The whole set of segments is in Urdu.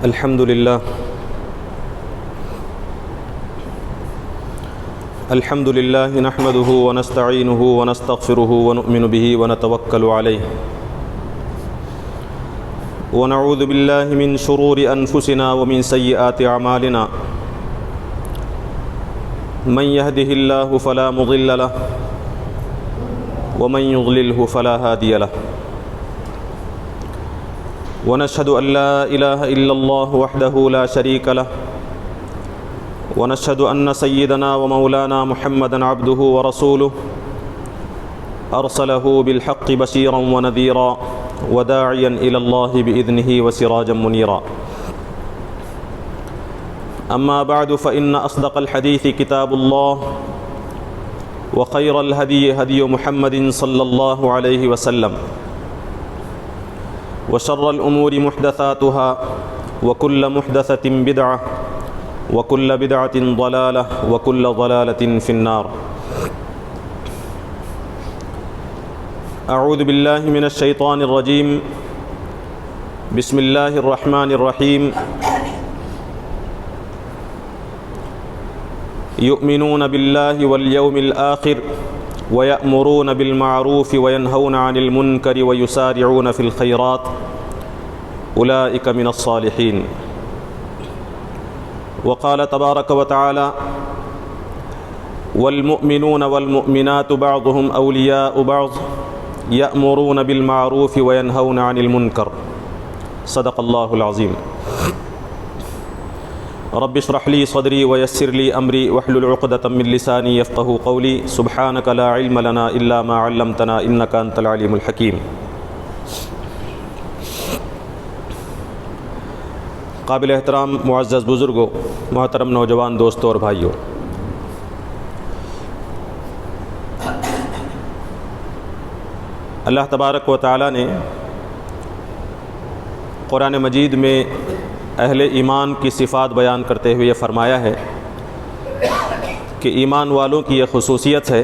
الحمد لله نحمده ونستعينه ونستغفره ونؤمن به ونتوكل عليه ونعوذ بالله من شرور أنفسنا ومن سيئات أعمالنا من يهده الله فلا مضل له ومن يضلله فلا هادي له ونشهد أن لا إله إلا الله وحده لا شريك له ونشهد أن سيدنا ومولانا محمدا عبده ورسوله أرسله بالحق بشيرا ونذيرا وداعيا إلى الله بإذنه وسراجا منيرا أما بعد فإن أصدق الحديث كتاب الله وخير الهدي هدي محمد صلى الله عليه وسلم وشر الأمور محدثاتها وكل محدثة بدعة وكل بدعة ضلالة وكل ضلالة في النار. أعوذ بالله من الشيطان الرجيم. بسم الله الرحمن الرحيم. يؤمنون بالله واليوم الآخر ويأمرون بالمعروف وينهون عن المنكر ويسارعون في الخيرات أولئك من الصالحين. وقال تبارك وتعالى والمؤمنون والمؤمنات بعضهم أولياء بعض يأمرون بالمعروف وينهون عن المنكر. صدق الله العظيم. رب اشرح لي صدري ويسر لي أمري واحلل عقدة من لساني يفقهوا قولي. سبحانك لا علم لنا إلا ما علمتنا إنك أنت العليم الحكيم. قابل احترام معزز بزرگوں، محترم نوجوان دوستوں اور بھائیوں، اللہ تبارک و تعالی نے قرآن مجید میں اہل ایمان کی صفات بیان کرتے ہوئے یہ فرمایا ہے کہ ایمان والوں کی یہ خصوصیت ہے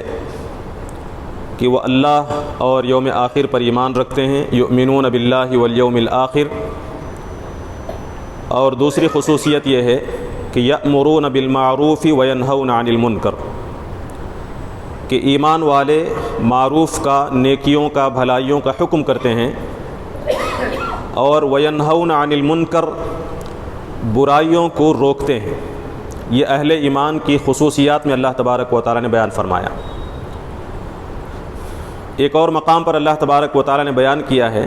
کہ وہ اللہ اور یوم آخر پر ایمان رکھتے ہیں، یؤمنون باللہ والیوم الآخر. اور دوسری خصوصیت یہ ہے کہ یأمرون بالمعروف وینہون عن المنکر، کہ ایمان والے معروف کا، نیکیوں کا، بھلائیوں کا حکم کرتے ہیں، اور وینہون عن المنکر، برائیوں کو روکتے ہیں. یہ اہل ایمان کی خصوصیات میں اللہ تبارک و تعالی نے بیان فرمایا. ایک اور مقام پر اللہ تبارک و تعالی نے بیان کیا ہے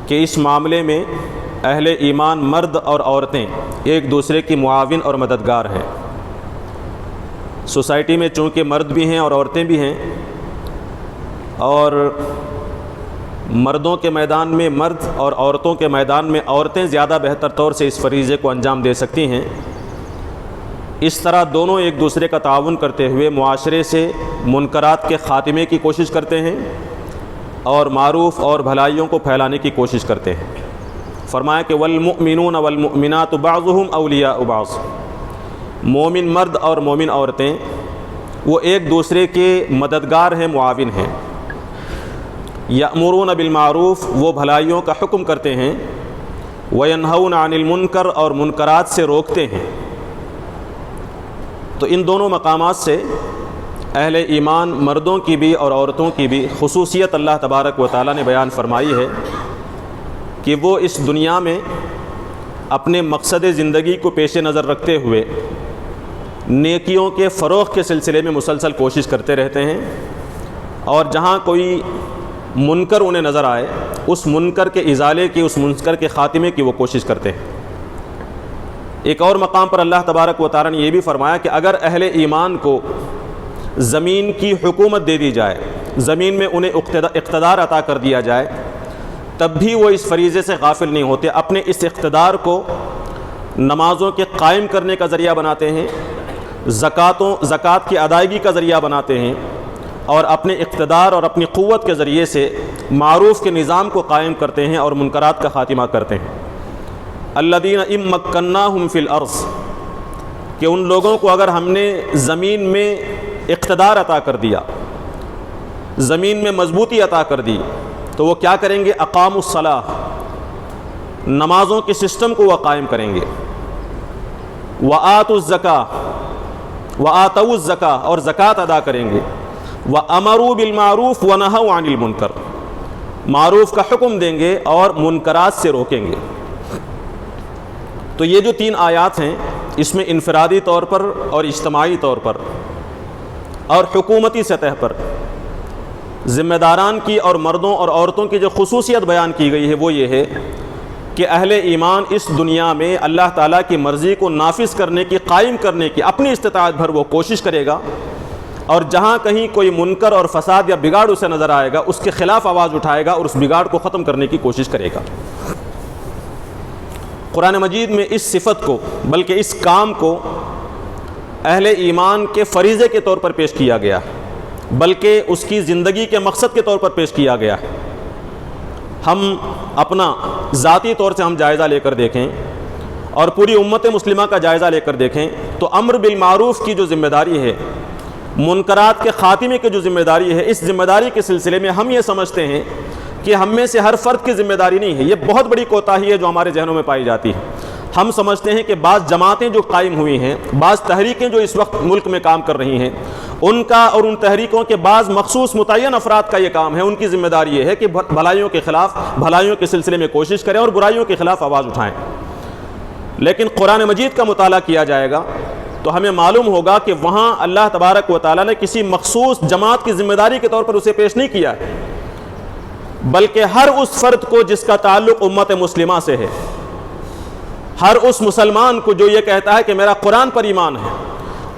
کہ اس معاملے میں اہل ایمان مرد اور عورتیں ایک دوسرے کی معاون اور مددگار ہیں. سوسائٹی میں چونکہ مرد بھی ہیں اور عورتیں بھی ہیں، اور مردوں کے میدان میں مرد اور عورتوں کے میدان میں عورتیں زیادہ بہتر طور سے اس فریضے کو انجام دے سکتی ہیں، اس طرح دونوں ایک دوسرے کا تعاون کرتے ہوئے معاشرے سے منکرات کے خاتمے کی کوشش کرتے ہیں اور معروف اور بھلائیوں کو پھیلانے کی کوشش کرتے ہیں. فرمایا کہ والمؤمنون والمؤمنات بعضهم اولیاء بعض، مومن مرد اور مومن عورتیں وہ ایک دوسرے کے مددگار ہیں، معاون ہیں. یأمرون بالمعروف، وہ بھلائیوں کا حکم کرتے ہیں، وینہون عن المنکر، اور منکرات سے روکتے ہیں. تو ان دونوں مقامات سے اہل ایمان مردوں کی بھی اور عورتوں کی بھی خصوصیت اللہ تبارک و تعالی نے بیان فرمائی ہے کہ وہ اس دنیا میں اپنے مقصد زندگی کو پیش نظر رکھتے ہوئے نیکیوں کے فروغ کے سلسلے میں مسلسل کوشش کرتے رہتے ہیں، اور جہاں کوئی منکر انہیں نظر آئے اس منکر کے ازالے کی، اس منکر کے خاتمے کی وہ کوشش کرتے ہیں. ایک اور مقام پر اللہ تبارک و تعالی نے یہ بھی فرمایا کہ اگر اہل ایمان کو زمین کی حکومت دے دی جائے، زمین میں انہیں اقتدار عطا کر دیا جائے، تب بھی وہ اس فریضے سے غافل نہیں ہوتے. اپنے اس اقتدار کو نمازوں کے قائم کرنے کا ذریعہ بناتے ہیں، زکوٰۃ کی ادائیگی کا ذریعہ بناتے ہیں، اور اپنے اقتدار اور اپنی قوت کے ذریعے سے معروف کے نظام کو قائم کرتے ہیں اور منکرات کا خاتمہ کرتے ہیں. الذین ان مکناہم فی الارض، کہ ان لوگوں کو اگر ہم نے زمین میں اقتدار عطا کر دیا، زمین میں مضبوطی عطا کر دی، تو وہ کیا کریں گے؟ اقاموا الصلاۃ، نمازوں کے سسٹم کو وہ قائم کریں گے، وَآتُوا الزَّكَاةَ وَآتَوُا الزَّكَاةَ اور زکوٰۃ ادا کریں گے، وَأَمَرُوا بِالْمَعْرُوفِ وَنَهَوْا عَنِ الْمُنكَرِ معروف کا حکم دیں گے اور منکرات سے روکیں گے۔ تو یہ جو 3 آیات ہیں اس میں انفرادی طور پر اور اجتماعی طور پر اور حکومتی سطح پر ذمہ داران کی اور مردوں اور عورتوں کی جو خصوصیت بیان کی گئی ہے وہ یہ ہے کہ اہل ایمان اس دنیا میں اللہ تعالیٰ کی مرضی کو نافذ کرنے کی، قائم کرنے کی اپنی استطاعت بھر وہ کوشش کرے گا، اور جہاں کہیں کوئی منکر اور فساد یا بگاڑ اسے نظر آئے گا اس کے خلاف آواز اٹھائے گا اور اس بگاڑ کو ختم کرنے کی کوشش کرے گا۔ قرآن مجید میں اس صفت کو، بلکہ اس کام کو اہل ایمان کے فریضے کے طور پر پیش کیا گیا، بلکہ اس کی زندگی کے مقصد کے طور پر پیش کیا گیا۔ ہم اپنا ذاتی طور سے ہم جائزہ لے کر دیکھیں اور پوری امت مسلمہ کا جائزہ لے کر دیکھیں تو امر بالمعروف کی جو ذمہ داری ہے، منکرات کے خاتمے کی جو ذمہ داری ہے، اس ذمہ داری کے سلسلے میں ہم یہ سمجھتے ہیں کہ ہم میں سے ہر فرد کی ذمہ داری نہیں ہے۔ یہ بہت بڑی کوتاہی ہے جو ہمارے ذہنوں میں پائی جاتی ہے۔ ہم سمجھتے ہیں کہ بعض جماعتیں جو قائم ہوئی ہیں، بعض تحریکیں جو اس وقت ملک میں کام کر رہی ہیں، ان کا اور ان تحریکوں کے بعض مخصوص متعین افراد کا یہ کام ہے، ان کی ذمہ داری یہ ہے کہ بھلائیوں کے خلاف، بھلائیوں کے سلسلے میں کوشش کریں اور برائیوں کے خلاف آواز اٹھائیں۔ لیکن قرآن مجید کا مطالعہ کیا جائے گا تو ہمیں معلوم ہوگا کہ وہاں اللہ تبارک و تعالیٰ نے کسی مخصوص جماعت کی ذمہ داری کے طور پر اسے پیش نہیں کیا ہے، بلکہ ہر اس فرد کو جس کا تعلق امت مسلمہ سے ہے، ہر اس مسلمان کو جو یہ کہتا ہے کہ میرا قرآن پر ایمان ہے،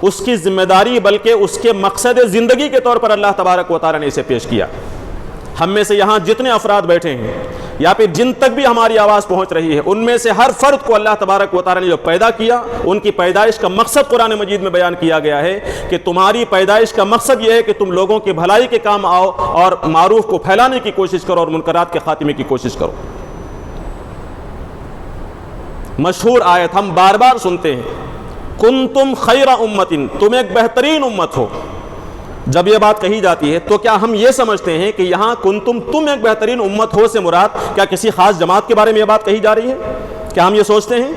اس کی ذمہ داری بلکہ اس کے مقصد زندگی کے طور پر اللہ تبارک و تعالیٰ نے اسے پیش کیا۔ ہم میں سے یہاں جتنے افراد بیٹھے ہیں یا پھر جن تک بھی ہماری آواز پہنچ رہی ہے، ان میں سے ہر فرد کو اللہ تبارک و تعالیٰ نے جو پیدا کیا، ان کی پیدائش کا مقصد قرآن مجید میں بیان کیا گیا ہے کہ تمہاری پیدائش کا مقصد یہ ہے کہ تم لوگوں کی بھلائی کے کام آؤ اور معروف کو پھیلانے کی کوشش کرو اور منکرات کے خاتمے کی کوشش کرو۔ مشہور آیت ہم بار بار سنتے ہیں، کنتم خیر امت، تم ایک بہترین امت ہو۔ جب یہ بات کہی جاتی ہے تو کیا ہم یہ سمجھتے ہیں کہ یہاں کنتم، تم ایک بہترین امت ہو سے مراد کیا کسی خاص جماعت کے بارے میں یہ بات کہی جا رہی ہے؟ کیا ہم یہ سوچتے ہیں؟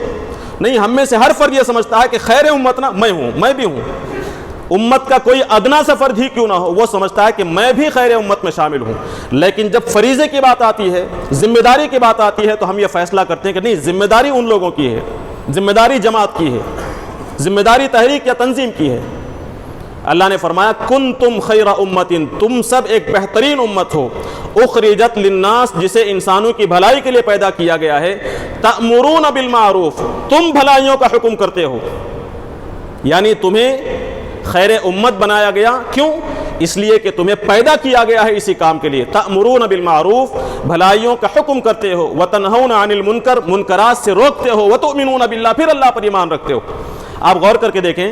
نہیں، ہم میں سے ہر فرد یہ سمجھتا ہے کہ خیر امت نا میں ہوں، میں بھی ہوں۔ امت کا کوئی ادنا سا فرد ہی کیوں نہ ہو، وہ سمجھتا ہے کہ میں بھی خیر امت میں شامل ہوں۔ لیکن جب فریضے کی بات آتی ہے، ذمہ داری کی بات آتی ہے تو ہم یہ فیصلہ کرتے ہیں کہ نہیں، ذمہ داری ان لوگوں کی ہے، ذمہ داری جماعت کی ہے، ذمہ داری تحریک یا تنظیم کی ہے۔ اللہ نے فرمایا کنتم خیر امت، تم سب ایک بہترین امت ہو، اخرجت للناس، جسے انسانوں کی بھلائی کے لیے پیدا کیا گیا ہے، تأمرون بالمعروف، تم بھلائیوں کا حکم کرتے ہو۔ یعنی تمہیں خیر امت بنایا گیا، کیوں؟ اس لیے کہ تمہیں پیدا کیا گیا ہے اسی کام کے لیے۔ تأمرون بالمعروف، بھلائیوں کا حکم کرتے ہو، وتنہون عن المنکر، منکرات سے روکتے ہو، وتؤمنون باللہ، پھر اللہ پر ایمان رکھتے ہو۔ آپ غور کر کے دیکھیں،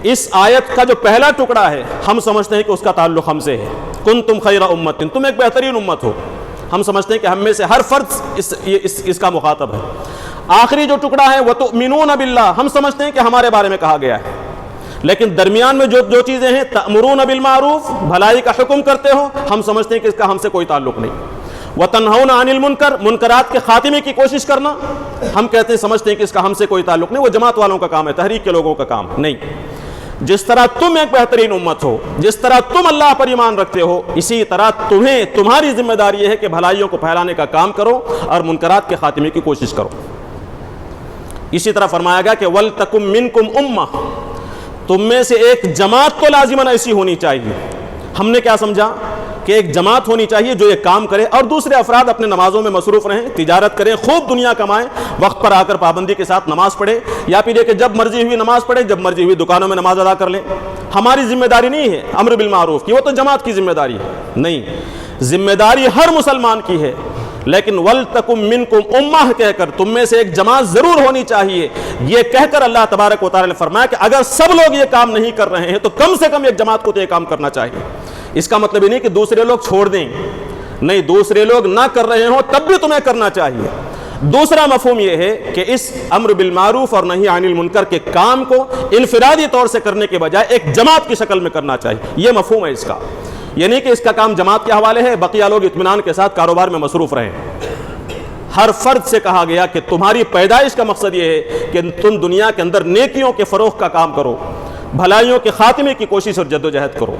اس آیت کا جو پہلا ٹکڑا ہے ہم سمجھتے ہیں کہ اس کا تعلق ہم سے ہے، کنتم خیر امت، تم ایک بہترین امت ہو۔ ہم سمجھتے ہیں کہ ہم میں سے ہر فرد اس کا مخاطب ہے۔ آخری جو ٹکڑا ہے وتؤمنون باللہ، ہم سمجھتے ہیں کہ ہمارے بارے میں کہا گیا ہے، لیکن درمیان میں جو چیزیں ہیں، تأمرون بالمعروف، بھلائی کا حکم کرتے ہو، ہم سمجھتے ہیں کہ اس کا ہم سے کوئی تعلق نہیں۔ وتنہون عن المنکر، منکرات کے خاتمے کی کوشش کرنا، ہم کہتے ہیں سمجھتے ہیں کہ اس کا ہم سے کوئی تعلق نہیں، وہ جماعت والوں کا کام ہے، تحریک کے لوگوں کا کام نہیں۔ جس طرح تم ایک بہترین امت ہو، جس طرح تم اللہ پر ایمان رکھتے ہو، اسی طرح تمہاری ذمہ داری یہ ہے کہ بھلائیوں کو پھیلانے کا کام کرو اور منکرات کے خاتمے کی کوشش کرو۔ اسی طرح فرمایا گیا کہ وَلْتَكُمْ مِنْكُمْ أُمَّةٌ، تم میں سے ایک جماعت تو لازماً ایسی ہونی چاہیے۔ ہم نے کیا سمجھا کہ ایک جماعت ہونی چاہیے جو یہ کام کرے، اور دوسرے افراد اپنے نمازوں میں مصروف رہیں، تجارت کریں، خوب دنیا کمائیں، وقت پر آ کر پابندی کے ساتھ نماز پڑھیں، یا پھر یہ کہ جب مرضی ہوئی نماز پڑھیں، جب مرضی ہوئی دکانوں میں نماز ادا کر لیں۔ ہماری ذمہ داری نہیں ہے امر بالمعروف کی، وہ تو جماعت کی ذمہ داری ہے۔ نہیں، ذمہ داری ہر مسلمان کی ہے، لیکن وَلْتَكُمْ مِنْكُمْ أُمَّةٌ کہہ کر تم میں سے ایک جماعت ضرور ہونی چاہیے، یہ کہہ کر اللہ تبارک و تعالی نے فرمایا کہ اگر سب لوگ یہ کام نہیں کر رہے ہیں تو کم سے کم ایک جماعت کو تو یہ کام کرنا چاہیے۔ اس کا مطلب یہ نہیں کہ دوسرے لوگ چھوڑ دیں، نہیں، دوسرے لوگ نہ کر رہے ہوں تب بھی تمہیں کرنا چاہیے۔ دوسرا مفہوم یہ ہے کہ اس امر بالمعروف اور نہی عن المنکر کے کام کو انفرادی طور سے کرنے کے بجائے ایک جماعت کی شکل میں کرنا چاہیے، یہ مفہوم ہے اس کا۔ یہ نہیں کہ اس کا کام جماعت کے حوالے ہے، بقیہ لوگ اطمینان کے ساتھ کاروبار میں مصروف رہیں۔ ہر فرد سے کہا گیا کہ تمہاری پیدائش کا مقصد یہ ہے کہ تم دنیا کے اندر نیکیوں کے فروغ کا کام کرو، بھلائیوں کے خاتمے کی کوشش اور جدوجہد کرو۔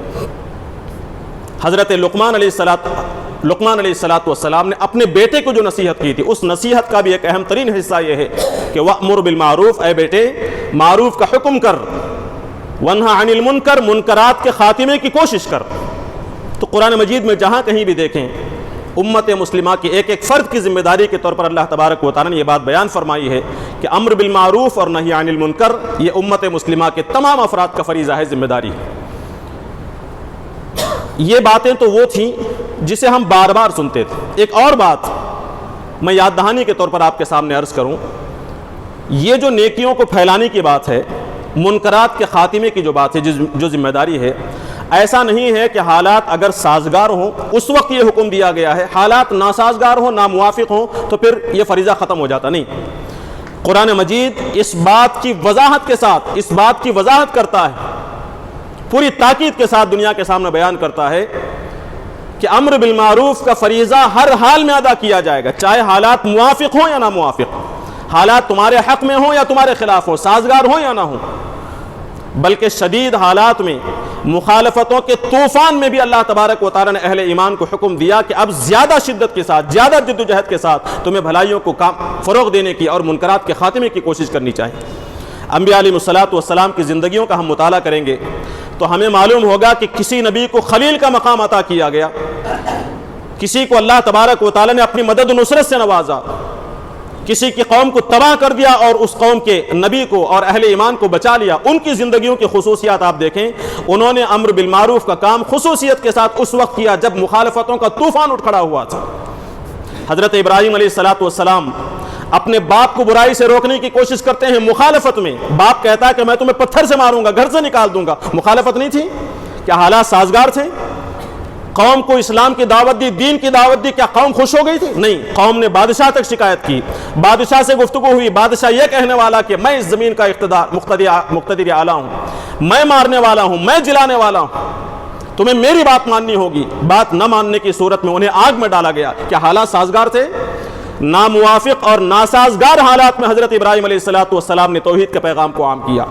حضرت لقمان علیہ السلام نے اپنے بیٹے کو جو نصیحت کی تھی، اس نصیحت کا بھی ایک اہم ترین حصہ یہ ہے کہ وَأْمُرْ بِالْمَعْرُوفِ، اے بیٹے معروف کا حکم کر، وَانْهَ عَنِ الْمُنْكَرِ، منکرات کے خاتمے کی کوشش کر۔ تو قرآن مجید میں جہاں کہیں بھی دیکھیں امت مسلمہ کی ایک ایک فرد کی ذمہ داری کے طور پر اللہ تبارک و تعالیٰ نے یہ بات بیان فرمائی ہے کہ امر بالمعروف اور نہی عن المنکر یہ امت مسلمہ کے تمام افراد کا فریضہ ہے، ذمہ داری ہے۔ یہ باتیں تو وہ تھیں جسے ہم بار بار سنتے تھے۔ ایک اور بات میں یاد دہانی کے طور پر آپ کے سامنے عرض کروں، یہ جو نیکیوں کو پھیلانے کی بات ہے، منکرات کے خاتمے کی جو بات ہے، جو ذمہ داری ہے، ایسا نہیں ہے کہ حالات اگر سازگار ہوں اس وقت یہ حکم دیا گیا ہے، حالات ناسازگار ہوں، ناموافق ہوں تو پھر یہ فریضہ ختم ہو جاتا، نہیں۔ قرآن مجید اس بات کی وضاحت کے ساتھ اس بات کی وضاحت کرتا ہے، پوری تاکید کے ساتھ دنیا کے سامنے بیان کرتا ہے کہ امر بالمعروف کا فریضہ ہر حال میں ادا کیا جائے گا، چاہے حالات موافق ہوں یا ناموافق، حالات تمہارے حق میں ہوں یا تمہارے خلاف ہوں، سازگار ہوں یا نہ ہوں۔ بلکہ شدید حالات میں، مخالفتوں کے طوفان میں بھی اللہ تبارک و تعالیٰ نے اہل ایمان کو حکم دیا کہ اب زیادہ شدت کے ساتھ، زیادہ جدوجہد کے ساتھ تمہیں بھلائیوں کو فروغ دینے کی اور منکرات کے خاتمے کی کوشش کرنی چاہیے۔ انبیاء علیہ السلام کی زندگیوں کا ہم مطالعہ کریں گے تو ہمیں معلوم ہوگا کہ کسی نبی کو خلیل کا مقام عطا کیا گیا، کسی کو اللہ تبارک و تعالیٰ نے اپنی مدد و نصرت سے نوازا، کسی کی قوم کو تباہ کر دیا اور اس قوم کے نبی کو اور اہل ایمان کو بچا لیا۔ ان کی زندگیوں کی خصوصیات آپ دیکھیں، انہوں نے امر بالمعروف کا کام خصوصیت کے ساتھ اس وقت کیا جب مخالفتوں کا طوفان اٹھ کھڑا ہوا تھا۔ حضرت ابراہیم علیہ السلام اپنے باپ کو برائی سے روکنے کی کوشش کرتے ہیں، مخالفت میں باپ کہتا ہے کہ میں تمہیں پتھر سے ماروں گا، گھر سے نکال دوں گا۔ مخالفت نہیں تھی؟ کیا حالات سازگار تھے؟ قوم کو اسلام کی دعوت دی، دین کی دعوت دی، کیا قوم خوش ہو گئی تھی؟ نہیں، قوم نے بادشاہ تک شکایت کی، بادشاہ سے گفتگو ہوئی، بادشاہ یہ کہنے والا کہ میں اس زمین کا مقتدر اعلیٰ ہوں، میں مارنے والا ہوں، میں جلانے والا ہوں، تمہیں میری بات ماننی ہوگی۔ بات نہ ماننے کی صورت میں انہیں آگ میں ڈالا گیا۔ کیا حالات سازگار تھے؟ ناموافق اور ناسازگار حالات میں حضرت ابراہیم علیہ السلام نے توحید کے پیغام کو عام کیا۔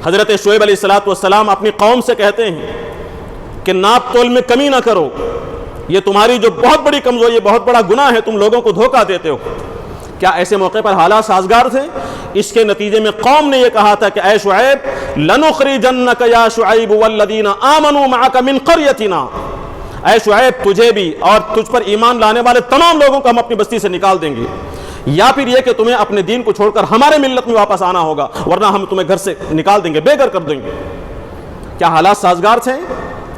حضرت شعیب علیہ السلام اپنی قوم سے کہتے ہیں کہ ناپ تول میں کمی نہ کرو، یہ تمہاری جو بہت بڑی کمزوری، یہ بہت بڑا گناہ ہے، تم لوگوں کو دھوکہ دیتے ہو۔ کیا ایسے موقع پر حالات سازگار تھے؟ اس کے نتیجے میں قوم نے یہ کہا تھا کہ اے شعیب لَنُخْرِجَنَّكَ يَا شُعَيْبُ وَالَّذِينَ آمَنُوا مَعَكَ مِنْ قَرْيَتِنَا، اے شعیب تجھے بھی اور تجھ پر ایمان لانے والے تمام لوگوں کو ہم اپنی بستی سے نکال دیں گے، یا پھر یہ کہ تمہیں اپنے دین کو چھوڑ کر ہمارے ملت میں واپس آنا ہوگا، ورنہ ہم تمہیں گھر سے نکال دیں گے، بے گھر کر دیں گے۔ کیا حالات سازگار تھے؟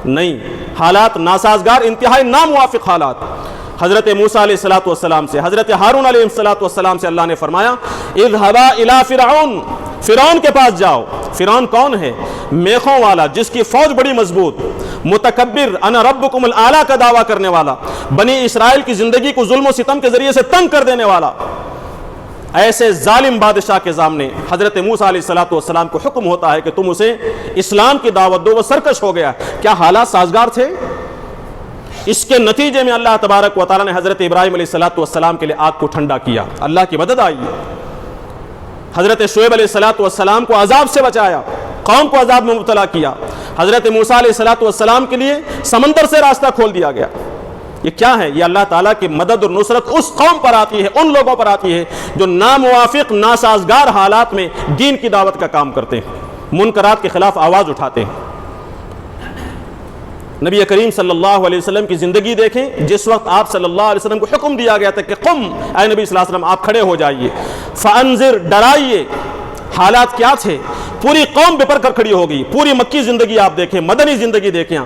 نہیں، حالات ناسازگار، انتہائی ناموافق حالات۔ حضرت موسیٰ علیہ السلام سے، حضرت ہارون علیہ السلام سے اللہ نے فرمایا اذهبا الى فرعون، فرعون کے پاس جاؤ۔ فرعون کون ہے؟ میخوں والا، جس کی فوج بڑی مضبوط، متکبر، انا ربکم الاعلیٰ کا دعویٰ کرنے والا، بنی اسرائیل کی زندگی کو ظلم و ستم کے ذریعے سے تنگ کر دینے والا۔ ایسے ظالم بادشاہ کے سامنے حضرت موسیٰ علیہ السلام کو حکم ہوتا ہے کہ تم اسے اسلام کی دعوت دو، وہ سرکش ہو گیا۔ کیا حالات سازگار تھے؟ اس کے نتیجے میں اللہ تبارک و تعالیٰ نے حضرت ابراہیم علیہ السلام کے لیے آگ کو ٹھنڈا کیا، اللہ کی مدد آئی۔ حضرت شعیب علیہ السلام کو عذاب سے بچایا، قوم کو عذاب میں مبتلا کیا۔ حضرت موسیٰ علیہ السلام کے لیے سمندر سے راستہ کھول دیا گیا۔ یہ کیا ہے؟ یہ اللہ تعالیٰ کی مدد اور نصرت اس قوم پر آتی ہے، ان لوگوں پر آتی ہے جو ناموافق، ناسازگار حالات میں دین کی دعوت کا کام کرتے ہیں، منکرات کے خلاف آواز اٹھاتے ہیں۔ نبی کریم صلی اللہ علیہ وسلم کی زندگی دیکھیں، جس وقت آپ صلی اللہ علیہ وسلم کو حکم دیا گیا تھا کہ قم، اے نبی صلی اللہ علیہ وسلم آپ کھڑے ہو جائیے، فانذر، ڈرائیے۔ حالات کیا تھے؟ پوری قوم بپر کر کھڑی ہو گئی۔ پوری مکی زندگی آپ دیکھیں، مدنی زندگی دیکھیں،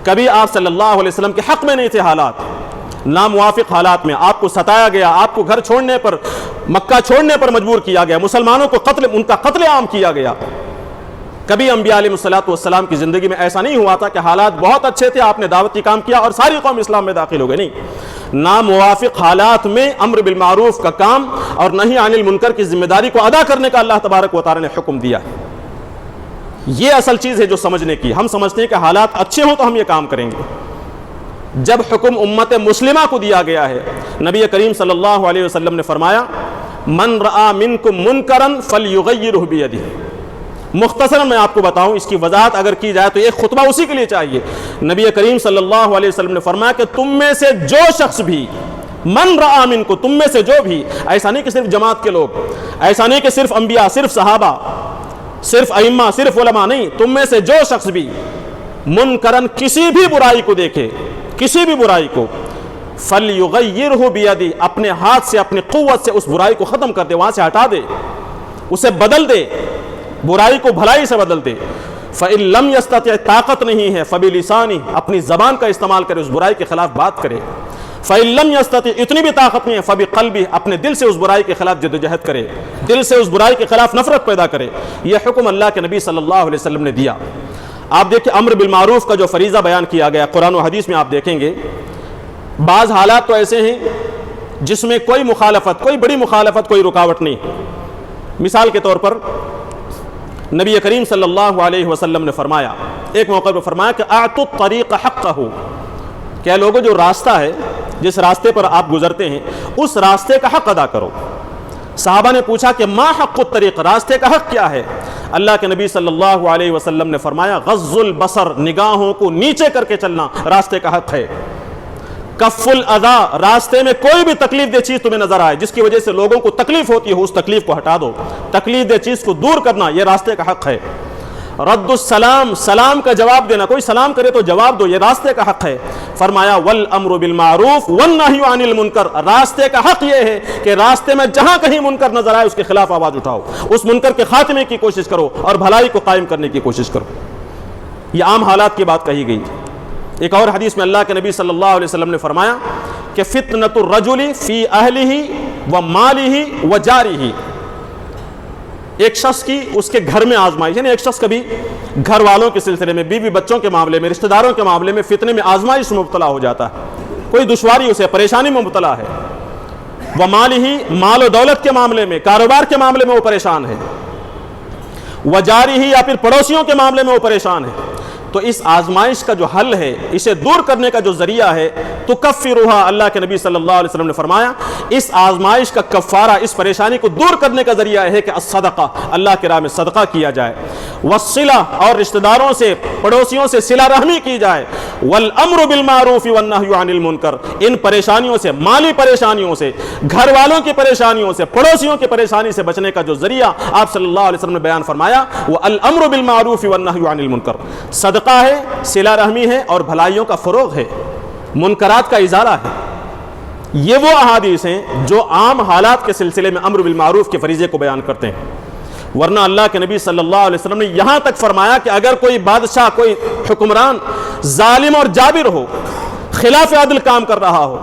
کبھی آپ صلی اللہ علیہ وسلم کے حق میں نہیں تھے حالات، ناموافق حالات میں آپ کو ستایا گیا، آپ کو گھر چھوڑنے پر، مکہ چھوڑنے پر مجبور کیا گیا، مسلمانوں کو ان کا قتل عام کیا گیا۔ کبھی انبیاء علیہ السلام کی زندگی میں ایسا نہیں ہوا تھا کہ حالات بہت اچھے تھے، آپ نے دعوتی کام کیا اور ساری قوم اسلام میں داخل ہو گئی، نہیں۔ ناموافق حالات میں امر بالمعروف کا کام اور نہی عن المنکر کی ذمہ داری کو ادا کرنے کا اللہ تبارک و تعالی نے حکم دیا ہے۔ یہ اصل چیز ہے جو سمجھنے کی۔ ہم سمجھتے ہیں کہ حالات اچھے ہوں تو ہم یہ کام کریں گے، جب حکم امت مسلمہ کو دیا گیا ہے، نبی کریم صلی اللہ علیہ وسلم نے فرمایا من رآ منکم منکرا فلیغیرہ بیدہ۔ مختصراً میں آپ کو بتاؤں، اس کی وضاحت اگر کی جائے تو ایک خطبہ اسی کے لیے چاہیے۔ نبی کریم صلی اللہ علیہ وسلم نے فرمایا کہ تم میں سے جو شخص بھی، من رآ منکم، تم میں سے جو بھی، ایسا نہیں کہ صرف جماعت کے لوگ، ایسا نہیں کہ صرف انبیاء، صرف صحابہ، صرف ائمہ، صرف علماء، نہیں، تم میں سے جو شخص بھی منکرن کسی بھی برائی کو دیکھے، کسی بھی برائی کو، فلیغیرہ بیدہ، اپنے ہاتھ سے، اپنی قوت سے اس برائی کو ختم کر دے، وہاں سے ہٹا دے، اسے بدل دے، برائی کو بھلائی سے بدل دے۔ فَإِن لَمْ يَسْتَطِعْ، طاقت نہیں ہے، فَبِلِسَانِهِ، اپنی زبان کا استعمال کرے، اس برائی کے خلاف بات کرے۔ فَإِن لَمْ يَسْتَطِعْ، اتنی بھی طاقت نہیں ہے، فَبِقَلْبِهِ، اپنے دل سے اس برائی کے خلاف جدوجہد کرے، دل سے اس برائی کے خلاف نفرت پیدا کرے۔ یہ حکم اللہ کے نبی صلی اللہ علیہ وسلم نے دیا۔ آپ دیکھیں امر بالمعروف کا جو فریضہ بیان کیا گیا قرآن و حدیث میں، آپ دیکھیں گے بعض حالات تو ایسے ہیں جس میں کوئی مخالفت، کوئی بڑی مخالفت، کوئی رکاوٹ نہیں۔ مثال کے طور پر نبی کریم صلی اللہ علیہ وسلم نے فرمایا، ایک موقع پر فرمایا کہ اعطوا الطریق حقہ، کہ لوگوں جو راستہ ہے، جس راستے پر آپ گزرتے ہیں، اس راستے کا حق ادا کرو۔ صحابہ نے پوچھا کہ ما حق الطریق، راستے کا حق کیا ہے؟ اللہ کے نبی صلی اللہ علیہ وسلم نے فرمایا غض البصر، نگاہوں کو نیچے کر کے چلنا راستے کا حق ہے۔ کف الاذی، راستے میں کوئی بھی تکلیف دہ چیز تمہیں نظر آئے جس کی وجہ سے لوگوں کو تکلیف ہوتی ہے، اس تکلیف کو ہٹا دو، تکلیف دہ چیز کو دور کرنا، یہ راستے کا حق ہے۔ رد السلام، سلام کا جواب دینا، کوئی سلام کرے تو جواب دو، یہ راستے کا حق ہے۔ فرمایا والامر بالمعروف والنہی عن المنکر، راستے کا حق یہ ہے کہ راستے میں جہاں کہیں منکر نظر آئے اس کے خلاف آواز اٹھاؤ، اس منکر کے خاتمے کی کوشش کرو اور بھلائی کو قائم کرنے کی کوشش کرو۔ یہ عام حالات کی بات کہی گئی۔ ایک اور حدیث میں اللہ کے نبی صلی اللہ علیہ وسلم نے فرمایا کہ فتنۃ الرجل فی اہلہ و مالہ و جارہ، ایک شخص کی اس کے گھر میں آزمائش، یعنی ایک شخص کبھی گھر والوں کے سلسلے میں، بیوی بچوں کے معاملے میں، رشتہ داروں کے معاملے میں فتنے میں، آزمائش میں مبتلا ہو جاتا ہے، کوئی دشواری اسے، پریشانی میں مبتلا ہے۔ و مالہ، مال و دولت کے معاملے میں، کاروبار کے معاملے میں وہ پریشان ہے۔ و جارہ، یا پھر پڑوسیوں کے معاملے میں وہ پریشان ہے۔ تو اس آزمائش کا جو حل ہے، اسے دور کرنے کا جو ذریعہ ہے، تو کفرھا، اللہ کے نبی صلی اللہ علیہ وسلم نے فرمایا اس آزمائش کا کفارہ، اس پریشانی کو دور کرنے کا ذریعہ ہے کہ الصدقہ، اللہ کی راہ میں صدقہ کیا جائے، والصلہ، اور رشتہ داروں سے، پڑوسیوں سے صلہ رحمی کی جائے، والامر بالمعروف والنہی عن المنکر، ان پریشانیوں سے، مالی پریشانیوں سے، گھر والوں کی پریشانیوں سے، پڑوسیوں کی پریشانی سے بچنے کا جو ذریعہ آپ صلی اللہ علیہ وسلم نے بیان فرمایا وہ الامر بالمعروف والنہی عن المنکر، صدقہ ہے، صلہ رحمی ہے، اور بھلائیوں کا فروغ ہے، منکرات کا ازالہ ہے۔ یہ وہ احادیث ہیں جو عام حالات کے سلسلے میں امر بالمعروف کے فریضے کو بیان کرتے ہیں۔ ورنہ اللہ کے نبی صلی اللہ علیہ وسلم نے یہاں تک فرمایا کہ اگر کوئی بادشاہ، کوئی حکمران ظالم اور جابر ہو، خلاف عدل کام کر رہا ہو،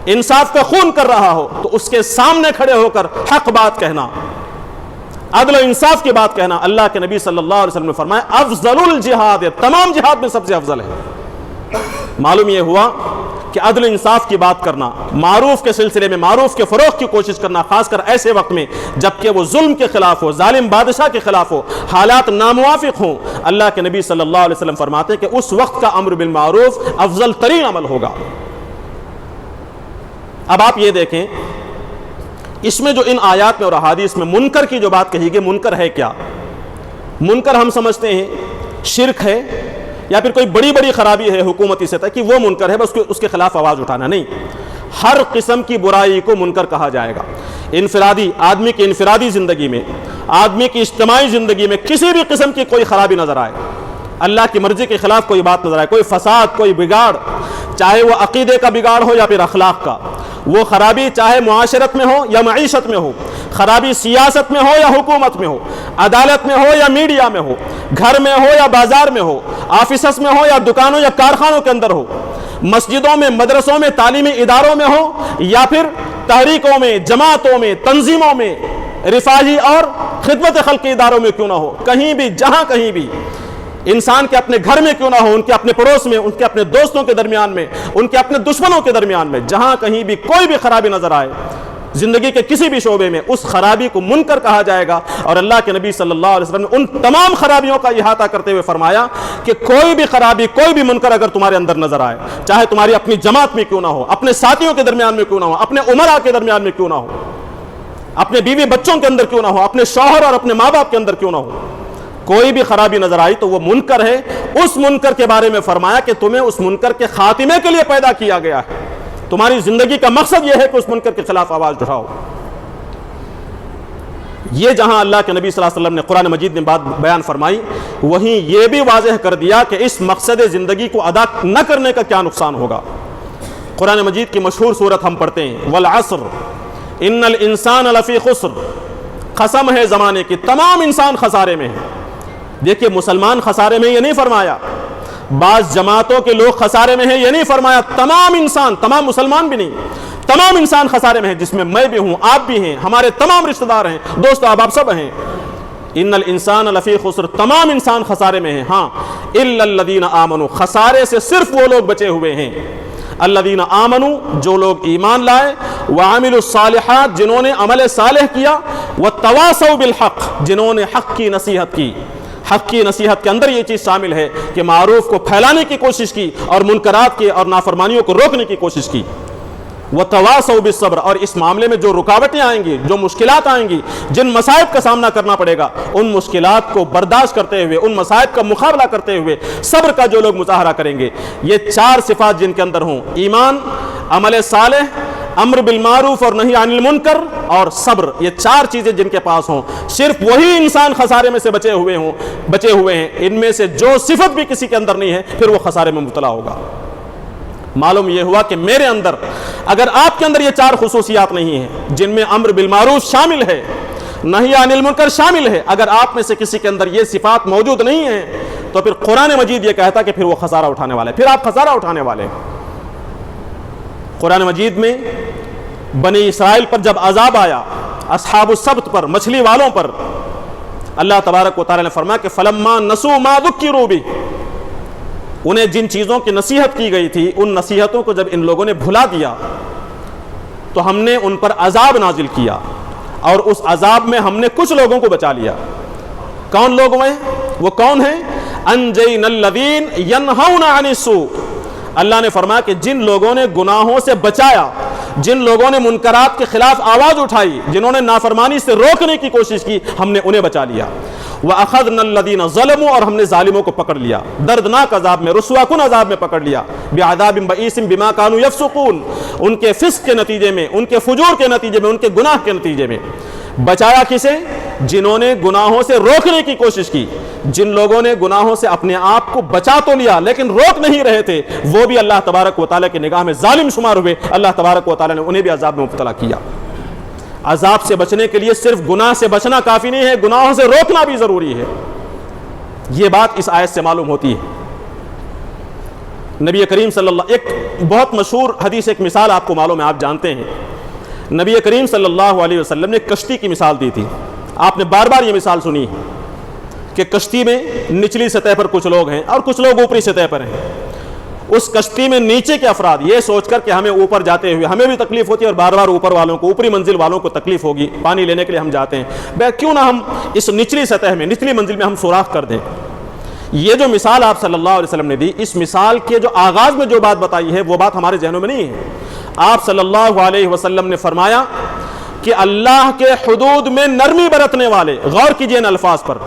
انصاف کا خون کر رہا ہو، تو اس کے سامنے کھڑے ہو کر حق بات کہنا، عدل و انصاف کی بات کہنا، اللہ کے نبی صلی اللہ علیہ وسلم نے فرمایا افضل الجہاد، تمام جہاد میں سب سے افضل ہے۔ معلوم یہ ہوا کہ عدل انصاف کی بات کرنا، معروف کے سلسلے میں معروف کے فروغ کی کوشش کرنا، خاص کر ایسے وقت میں جبکہ وہ ظلم کے خلاف ہو، ظالم بادشاہ کے خلاف ہو، حالات ناموافق ہوں، اللہ کے نبی صلی اللہ علیہ وسلم فرماتے ہیں کہ اس وقت کا امر بالمعروف افضل ترین عمل ہوگا۔ اب آپ یہ دیکھیں اس میں جو ان آیات میں اور احادیث میں منکر کی جو بات کہی گئی، منکر ہے کیا؟ منکر ہم سمجھتے ہیں شرک ہے یا پھر کوئی بڑی بڑی خرابی ہے حکومتی سطح کی، وہ منکر ہے، بس اس کے خلاف آواز اٹھانا نہیں۔ ہر قسم کی برائی کو منکر کہا جائے گا۔ انفرادی، آدمی کی انفرادی زندگی میں، آدمی کی اجتماعی زندگی میں کسی بھی قسم کی کوئی خرابی نظر آئے، اللہ کی مرضی کے خلاف کوئی بات نظر آئے، کوئی فساد، کوئی بگاڑ، چاہے وہ عقیدے کا بگاڑ ہو یا پھر اخلاق کا، وہ خرابی چاہے معاشرت میں ہو یا معیشت میں ہو، خرابی سیاست میں ہو یا حکومت میں ہو، عدالت میں ہو یا میڈیا میں ہو، گھر میں ہو یا بازار میں ہو، آفیسز میں ہو یا دکانوں یا کارخانوں کے اندر ہو، مسجدوں میں، مدرسوں میں، تعلیمی اداروں میں ہو یا پھر تحریکوں میں، جماعتوں میں، تنظیموں میں، رفاہی اور خدمت خلق کے اداروں میں کیوں نہ ہو، کہیں بھی، جہاں کہیں بھی، انسان کے اپنے گھر میں کیوں نہ ہو، ان کے اپنے پڑوس میں، ان کے اپنے دوستوں کے درمیان میں، ان کے اپنے دشمنوں کے درمیان میں، جہاں کہیں بھی کوئی بھی خرابی نظر آئے، زندگی کے کسی بھی شعبے میں اس خرابی کو منکر کہا جائے گا. اور اللہ کے نبی صلی اللہ علیہ وسلم نے ان تمام خرابیوں کا احاطہ کرتے ہوئے فرمایا کہ کوئی بھی خرابی، کوئی بھی منکر اگر تمہارے اندر نظر آئے، چاہے تمہاری اپنی جماعت میں کیوں نہ ہو، اپنے ساتھیوں کے درمیان میں کیوں نہ ہو، اپنے عمراء کے درمیان میں کیوں نہ ہو، اپنے بیوی بچوں کے اندر کیوں نہ ہو، اپنے شوہر اور اپنے ماں باپ کے اندر کیوں نہ ہو، کوئی بھی خرابی نظر آئی تو وہ منکر ہے. اس منکر کے بارے میں فرمایا کہ تمہیں اس منکر کے خاتمے کے لیے پیدا کیا گیا ہے. تمہاری زندگی کا مقصد یہ ہے کہ اس منکر کے خلاف آواز اٹھاؤ. یہ جہاں اللہ کے نبی صلی اللہ علیہ وسلم نے قرآن مجید میں بات بیان فرمائی، وہیں یہ بھی واضح کر دیا کہ اس مقصد زندگی کو ادا نہ کرنے کا کیا نقصان ہوگا. قرآن مجید کی مشہور سورت ہم پڑھتے ہیں، والعصر ان الانسان لفی خسر. قسم ہے زمانے کی، تمام انسان خسارے میں ہیں. دیکھیے مسلمان خسارے میں یہ نہیں فرمایا، بعض جماعتوں کے لوگ خسارے میں ہیں یہ نہیں فرمایا، تمام انسان، تمام مسلمان بھی نہیں، تمام انسان خسارے میں ہیں، جس میں میں بھی ہوں، آپ بھی ہیں، ہمارے تمام رشتہ دار ہیں، دوست احباب سب ہیں. ان الانسان لفی خسر، تمام انسان خسارے میں ہیں. ہاں الا الذین آمنوا، خسارے سے صرف وہ لوگ بچے ہوئے ہیں. الذین آمنوا، جو لوگ ایمان لائے، وعملوا الصالحات، جنہوں نے عمل صالح کیا، وتواصوا بالحق، جنہوں نے حق کی نصیحت کی. حق کی نصیحت کے اندر یہ چیز شامل ہے کہ معروف کو پھیلانے کی کوشش کی اور منکرات کے اور نافرمانیوں کو روکنے کی کوشش کی. وتواصوا بالصبر، اور اس معاملے میں جو رکاوٹیں آئیں گی، جو مشکلات آئیں گی، جن مصائب کا سامنا کرنا پڑے گا، ان مشکلات کو برداشت کرتے ہوئے، ان مصائب کا مقابلہ کرتے ہوئے صبر کا جو لوگ مظاہرہ کریں گے، یہ چار صفات جن کے اندر ہوں، ایمان، عمل صالح، امر بالمعروف اور نہی عن المنکر، اور صبر، یہ چار چیزیں جن کے پاس ہوں، صرف وہی انسان خسارے میں سے بچے ہوئے ہیں. ان میں سے جو صفت بھی کسی کے اندر نہیں ہے پھر وہ خسارے میں مبتلا ہوگا. معلوم یہ ہوا کہ میرے اندر، اگر آپ کے اندر یہ چار خصوصیات نہیں ہیں جن میں امر بالمعروف شامل ہے، نہی عن المنکر شامل ہے، اگر آپ میں سے کسی کے اندر یہ صفات موجود نہیں ہیں تو پھر قرآن مجید یہ کہتا کہ پھر وہ خسارہ اٹھانے والے، پھر آپ خسارہ اٹھانے والے. قرآن مجید میں بنی اسرائیل پر جب عذاب آیا، اصحاب السبت پر، مچھلی والوں پر، اللہ تبارک و تعالی نے فرمایا کہ فلما نسوا ما ذکروا بہ، انہیں جن چیزوں کی نصیحت کی گئی تھی ان نصیحتوں کو جب ان لوگوں نے بھلا دیا تو ہم نے ان پر عذاب نازل کیا، اور اس عذاب میں ہم نے کچھ لوگوں کو بچا لیا. کون لوگ ہیں وہ؟ کون ہیں؟ انجینا الذین ینہون عن السوء. اللہ نے فرمایا کہ جن لوگوں نے گناہوں سے بچایا، جن لوگوں نے منکرات کے خلاف آواز اٹھائی، جنہوں نے نافرمانی سے روکنے کی کوشش کی، ہم نے انہیں بچا لیا. وَأَخَذْنَا الَّذِينَ ظَلَمُوا، اور ہم نے ظالموں کو پکڑ لیا، دردناک عذاب میں، رسوا کن عذاب میں پکڑ لیا. بِعَذَابٍ بَئِيسٍ بِمَا كَانُوا يَفْسُقُونَ، ان کے فسق کے نتیجے میں، ان کے فجور کے نتیجے میں، ان کے گناہ کے نتیجے میں. بچایا کسے؟ جنہوں نے گناہوں سے روکنے کی کوشش کی. جن لوگوں نے گناہوں سے اپنے آپ کو بچا تو لیا لیکن روک نہیں رہے تھے، وہ بھی اللہ تبارک و تعالیٰ کی نگاہ میں ظالم شمار ہوئے. اللہ تبارک و تعالیٰ نے انہیں بھی عذاب میں مبتلا کیا. عذاب سے بچنے کے لیے صرف گناہ سے بچنا کافی نہیں ہے، گناہوں سے روکنا بھی ضروری ہے. یہ بات اس آیت سے معلوم ہوتی ہے. نبی کریم صلی اللہ، ایک بہت مشہور حدیث، ایک مثال آپ کو معلوم ہے، آپ جانتے ہیں. نبی کریم صلی اللہ علیہ وسلم نے کشتی کی مثال دی تھی. آپ نے بار بار یہ مثال سنی ہے کہ کشتی میں نچلی سطح پر کچھ لوگ ہیں اور کچھ لوگ اوپری سطح پر ہیں. اس کشتی میں نیچے کے افراد یہ سوچ کر کہ ہمیں اوپر جاتے ہوئے ہمیں بھی تکلیف ہوتی ہے اور بار بار اوپر والوں کو، اوپری منزل والوں کو تکلیف ہوگی، پانی لینے کے لیے ہم جاتے ہیں، کیوں نہ ہم اس نچلی سطح میں، نچلی منزل میں ہم سوراخ کر دیں. یہ جو مثال آپ صلی اللہ علیہ وسلم نے دی، اس مثال کے جو آغاز میں جو بات بتائی ہے وہ بات ہمارے ذہنوں میں نہیں ہے. آپ صلی اللہ علیہ وسلم نے فرمایا کہ اللہ کے حدود میں نرمی برتنے والے، غور کیجئے ان الفاظ پر،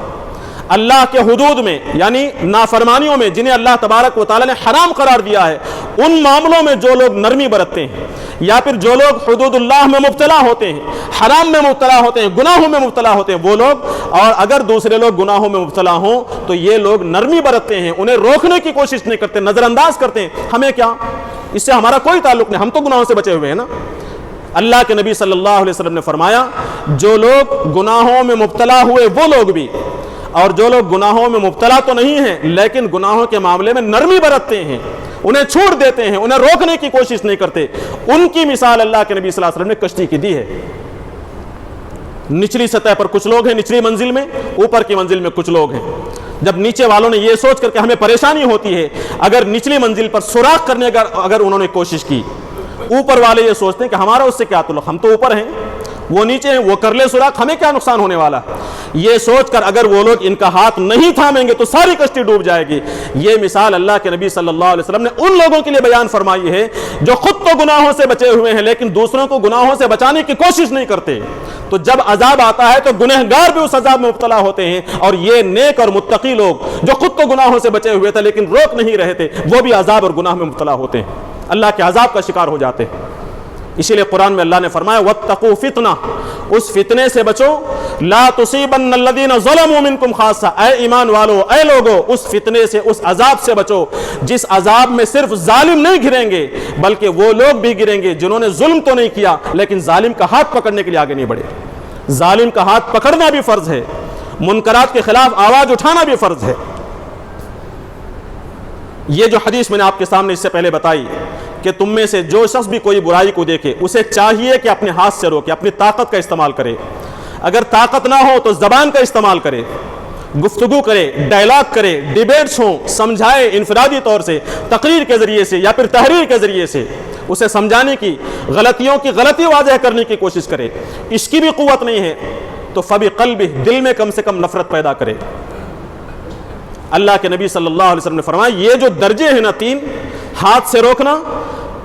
اللہ کے حدود میں یعنی نافرمانیوں میں جنہیں اللہ تبارک و تعالیٰ نے حرام قرار دیا ہے، ان معاملوں میں جو لوگ نرمی برتتے ہیں، یا پھر جو لوگ حدود اللہ میں مبتلا ہوتے ہیں، حرام میں مبتلا ہوتے ہیں، گناہوں میں مبتلا ہوتے ہیں، وہ لوگ، اور اگر دوسرے لوگ گناہوں میں مبتلا ہوں تو یہ لوگ نرمی برتتے ہیں، انہیں روکنے کی کوشش نہیں کرتے، نظر انداز کرتے ہیں. ہمیں کیا، اس سے ہمارا کوئی تعلق نہیں، ہم تو گناہوں سے بچے ہوئے ہیں نا. اللہ کے نبی صلی اللہ علیہ وسلم نے فرمایا جو لوگ گناہوں میں مبتلا ہوئے وہ لوگ بھی، اور جو لوگ گناہوں میں مبتلا تو نہیں ہیں لیکن گناہوں کے معاملے میں نرمی برتتے ہیں، انہیں چھوڑ دیتے ہیں، انہیں روکنے کی کوشش نہیں کرتے، ان کی مثال اللہ کے نبی صلی اللہ علیہ وسلم نے کشتی کی دی ہے. نچلی سطح پر کچھ لوگ ہیں نچلی منزل میں، اوپر کی منزل میں کچھ لوگ ہیں. جب نیچے والوں نے یہ سوچ کر کہ ہمیں پریشانی ہوتی ہے، اگر نچلی منزل پر سوراخ کرنے کا اگر انہوں نے کوشش کی، اوپر والے یہ سوچتے ہیں کہ ہمارا اس سے کیا تعلق، ہم تو اوپر ہیں، وہ نیچے ہیں، وہ کر لے سوراخ، ہمیں کیا نقصان ہونے والا. یہ سوچ کر اگر وہ لوگ ان کا ہاتھ نہیں تھامیں گے تو ساری کشتی ڈوب جائے گی. یہ مثال اللہ کے نبی صلی اللہ علیہ وسلم نے ان لوگوں کے لیے بیان فرمائی ہے جو خود تو گناہوں سے بچے ہوئے ہیں لیکن دوسروں کو گناہوں سے بچانے کی کوشش نہیں کرتے. تو جب عذاب آتا ہے تو گنہگار بھی اس عذاب میں مبتلا ہوتے ہیں، اور یہ نیک اور متقی لوگ جو خود تو گناہوں سے بچے ہوئے تھے لیکن روک نہیں رہے تھے، وہ بھی عذاب اور گناہ میں مبتلا ہوتے ہیں، اللہ کے عذاب کا شکار ہو جاتے ہیں. اسی لیے قرآن میں اللہ نے فرمایا واتقوا فتنہ، اس فتنے سے بچو، لا تصیبن الذین ظلموا منکم خاصہ، اے ایمان والو، اے لوگو، اس فتنے سے، اس عذاب سے بچو جس عذاب میں صرف ظالم نہیں گریں گے بلکہ وہ لوگ بھی گریں گے جنہوں نے ظلم تو نہیں کیا لیکن ظالم کا ہاتھ پکڑنے کے لیے آگے نہیں بڑھے. ظالم کا ہاتھ پکڑنا بھی فرض ہے، منکرات کے خلاف آواز اٹھانا بھی فرض ہے. یہ جو حدیث میں نے آپ کے سامنے اس سے پہلے بتائی کہ تم میں سے جو شخص بھی کوئی برائی کو دیکھے اسے چاہیے کہ اپنے ہاتھ سے روکے، اپنی طاقت کا استعمال کرے. اگر طاقت نہ ہو تو زبان کا استعمال کرے، گفتگو کرے، ڈائلاگ کرے، ڈیبیٹس ہوں، سمجھائے انفرادی طور سے، تقریر کے ذریعے سے یا پھر تحریر کے ذریعے سے اسے سمجھانے کی، غلطیوں کی غلطی واضح کرنے کی کوشش کرے. اس کی بھی قوت نہیں ہے تو فبقلبہ، دل میں کم سے کم نفرت پیدا کرے. اللہ کے نبی صلی اللہ علیہ وسلم نے فرمایا یہ جو درجے ہیں نا تین، ہاتھ سے روکنا،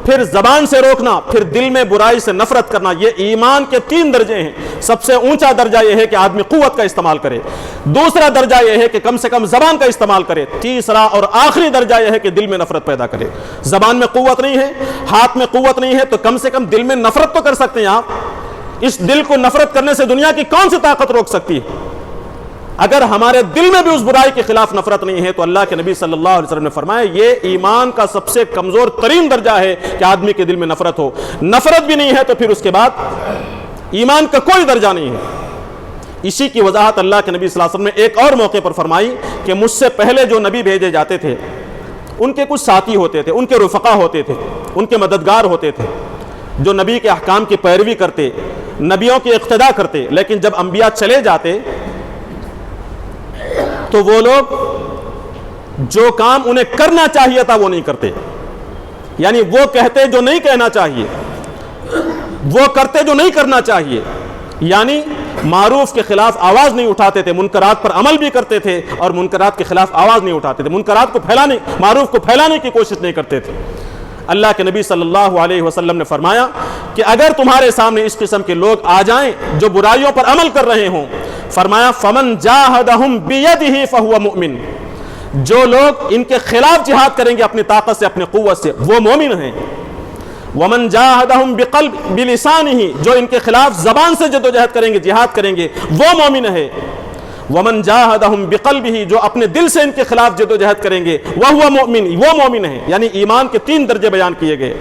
پھر زبان سے روکنا، پھر دل میں برائی سے نفرت کرنا، یہ ایمان کے تین درجے ہیں. سب سے اونچا درجہ یہ ہے کہ آدمی قوت کا استعمال کرے، دوسرا درجہ یہ ہے کہ کم سے کم زبان کا استعمال کرے، تیسرا اور آخری درجہ یہ ہے کہ دل میں نفرت پیدا کرے. زبان میں قوت نہیں ہے، ہاتھ میں قوت نہیں ہے تو کم سے کم دل میں نفرت تو کر سکتے ہیں آپ. اس دل کو نفرت کرنے سے دنیا کی کون سی طاقت روک سکتی ہے؟ اگر ہمارے دل میں بھی اس برائی کے خلاف نفرت نہیں ہے تو اللہ کے نبی صلی اللہ علیہ وسلم نے فرمایا یہ ایمان کا سب سے کمزور ترین درجہ ہے کہ آدمی کے دل میں نفرت ہو. نفرت بھی نہیں ہے تو پھر اس کے بعد ایمان کا کوئی درجہ نہیں ہے. اسی کی وضاحت اللہ کے نبی صلی اللہ علیہ وسلم نے ایک اور موقع پر فرمائی کہ مجھ سے پہلے جو نبی بھیجے جاتے تھے ان کے کچھ ساتھی ہوتے تھے، ان کے رفقا ہوتے تھے، ان کے مددگار ہوتے تھے جو نبی کے احکام کی پیروی کرتے، نبیوں کی اقتداء کرتے. لیکن جب انبیاء چلے جاتے تو وہ لوگ جو کام انہیں کرنا چاہیے تھا وہ نہیں کرتے، یعنی وہ کہتے جو نہیں کہنا چاہیے، وہ کرتے جو نہیں کرنا چاہیے، یعنی معروف کے خلاف آواز نہیں اٹھاتے تھے، منکرات پر عمل بھی کرتے تھے اور منکرات کے خلاف آواز نہیں اٹھاتے تھے، منکرات کو پھیلانے، معروف کو پھیلانے کی کوشش نہیں کرتے تھے. اللہ کے نبی صلی اللہ علیہ وسلم نے فرمایا کہ اگر تمہارے سامنے اس قسم کے لوگ آ جائیں جو برائیوں پر عمل کر رہے ہوں، فرمایا فمن جاہدہم بیدہ فہو مؤمن، جو لوگ ان کے خلاف جہاد کریں گے اپنی طاقت سے، اپنی قوت سے، وہ مومن ہیں. ومن جاہدہم بلسانہ، جو ان کے خلاف زبان سے جدوجہد کریں گے، جہاد کریں گے، وہ مومن ہے. ومن جاہدہم بقلبہ، جو اپنے دل سے ان کے خلاف جدوجہد کریں گے، وہو مؤمن، وہ مومن ہے. یعنی ایمان کے تین درجے بیان کیے گئے.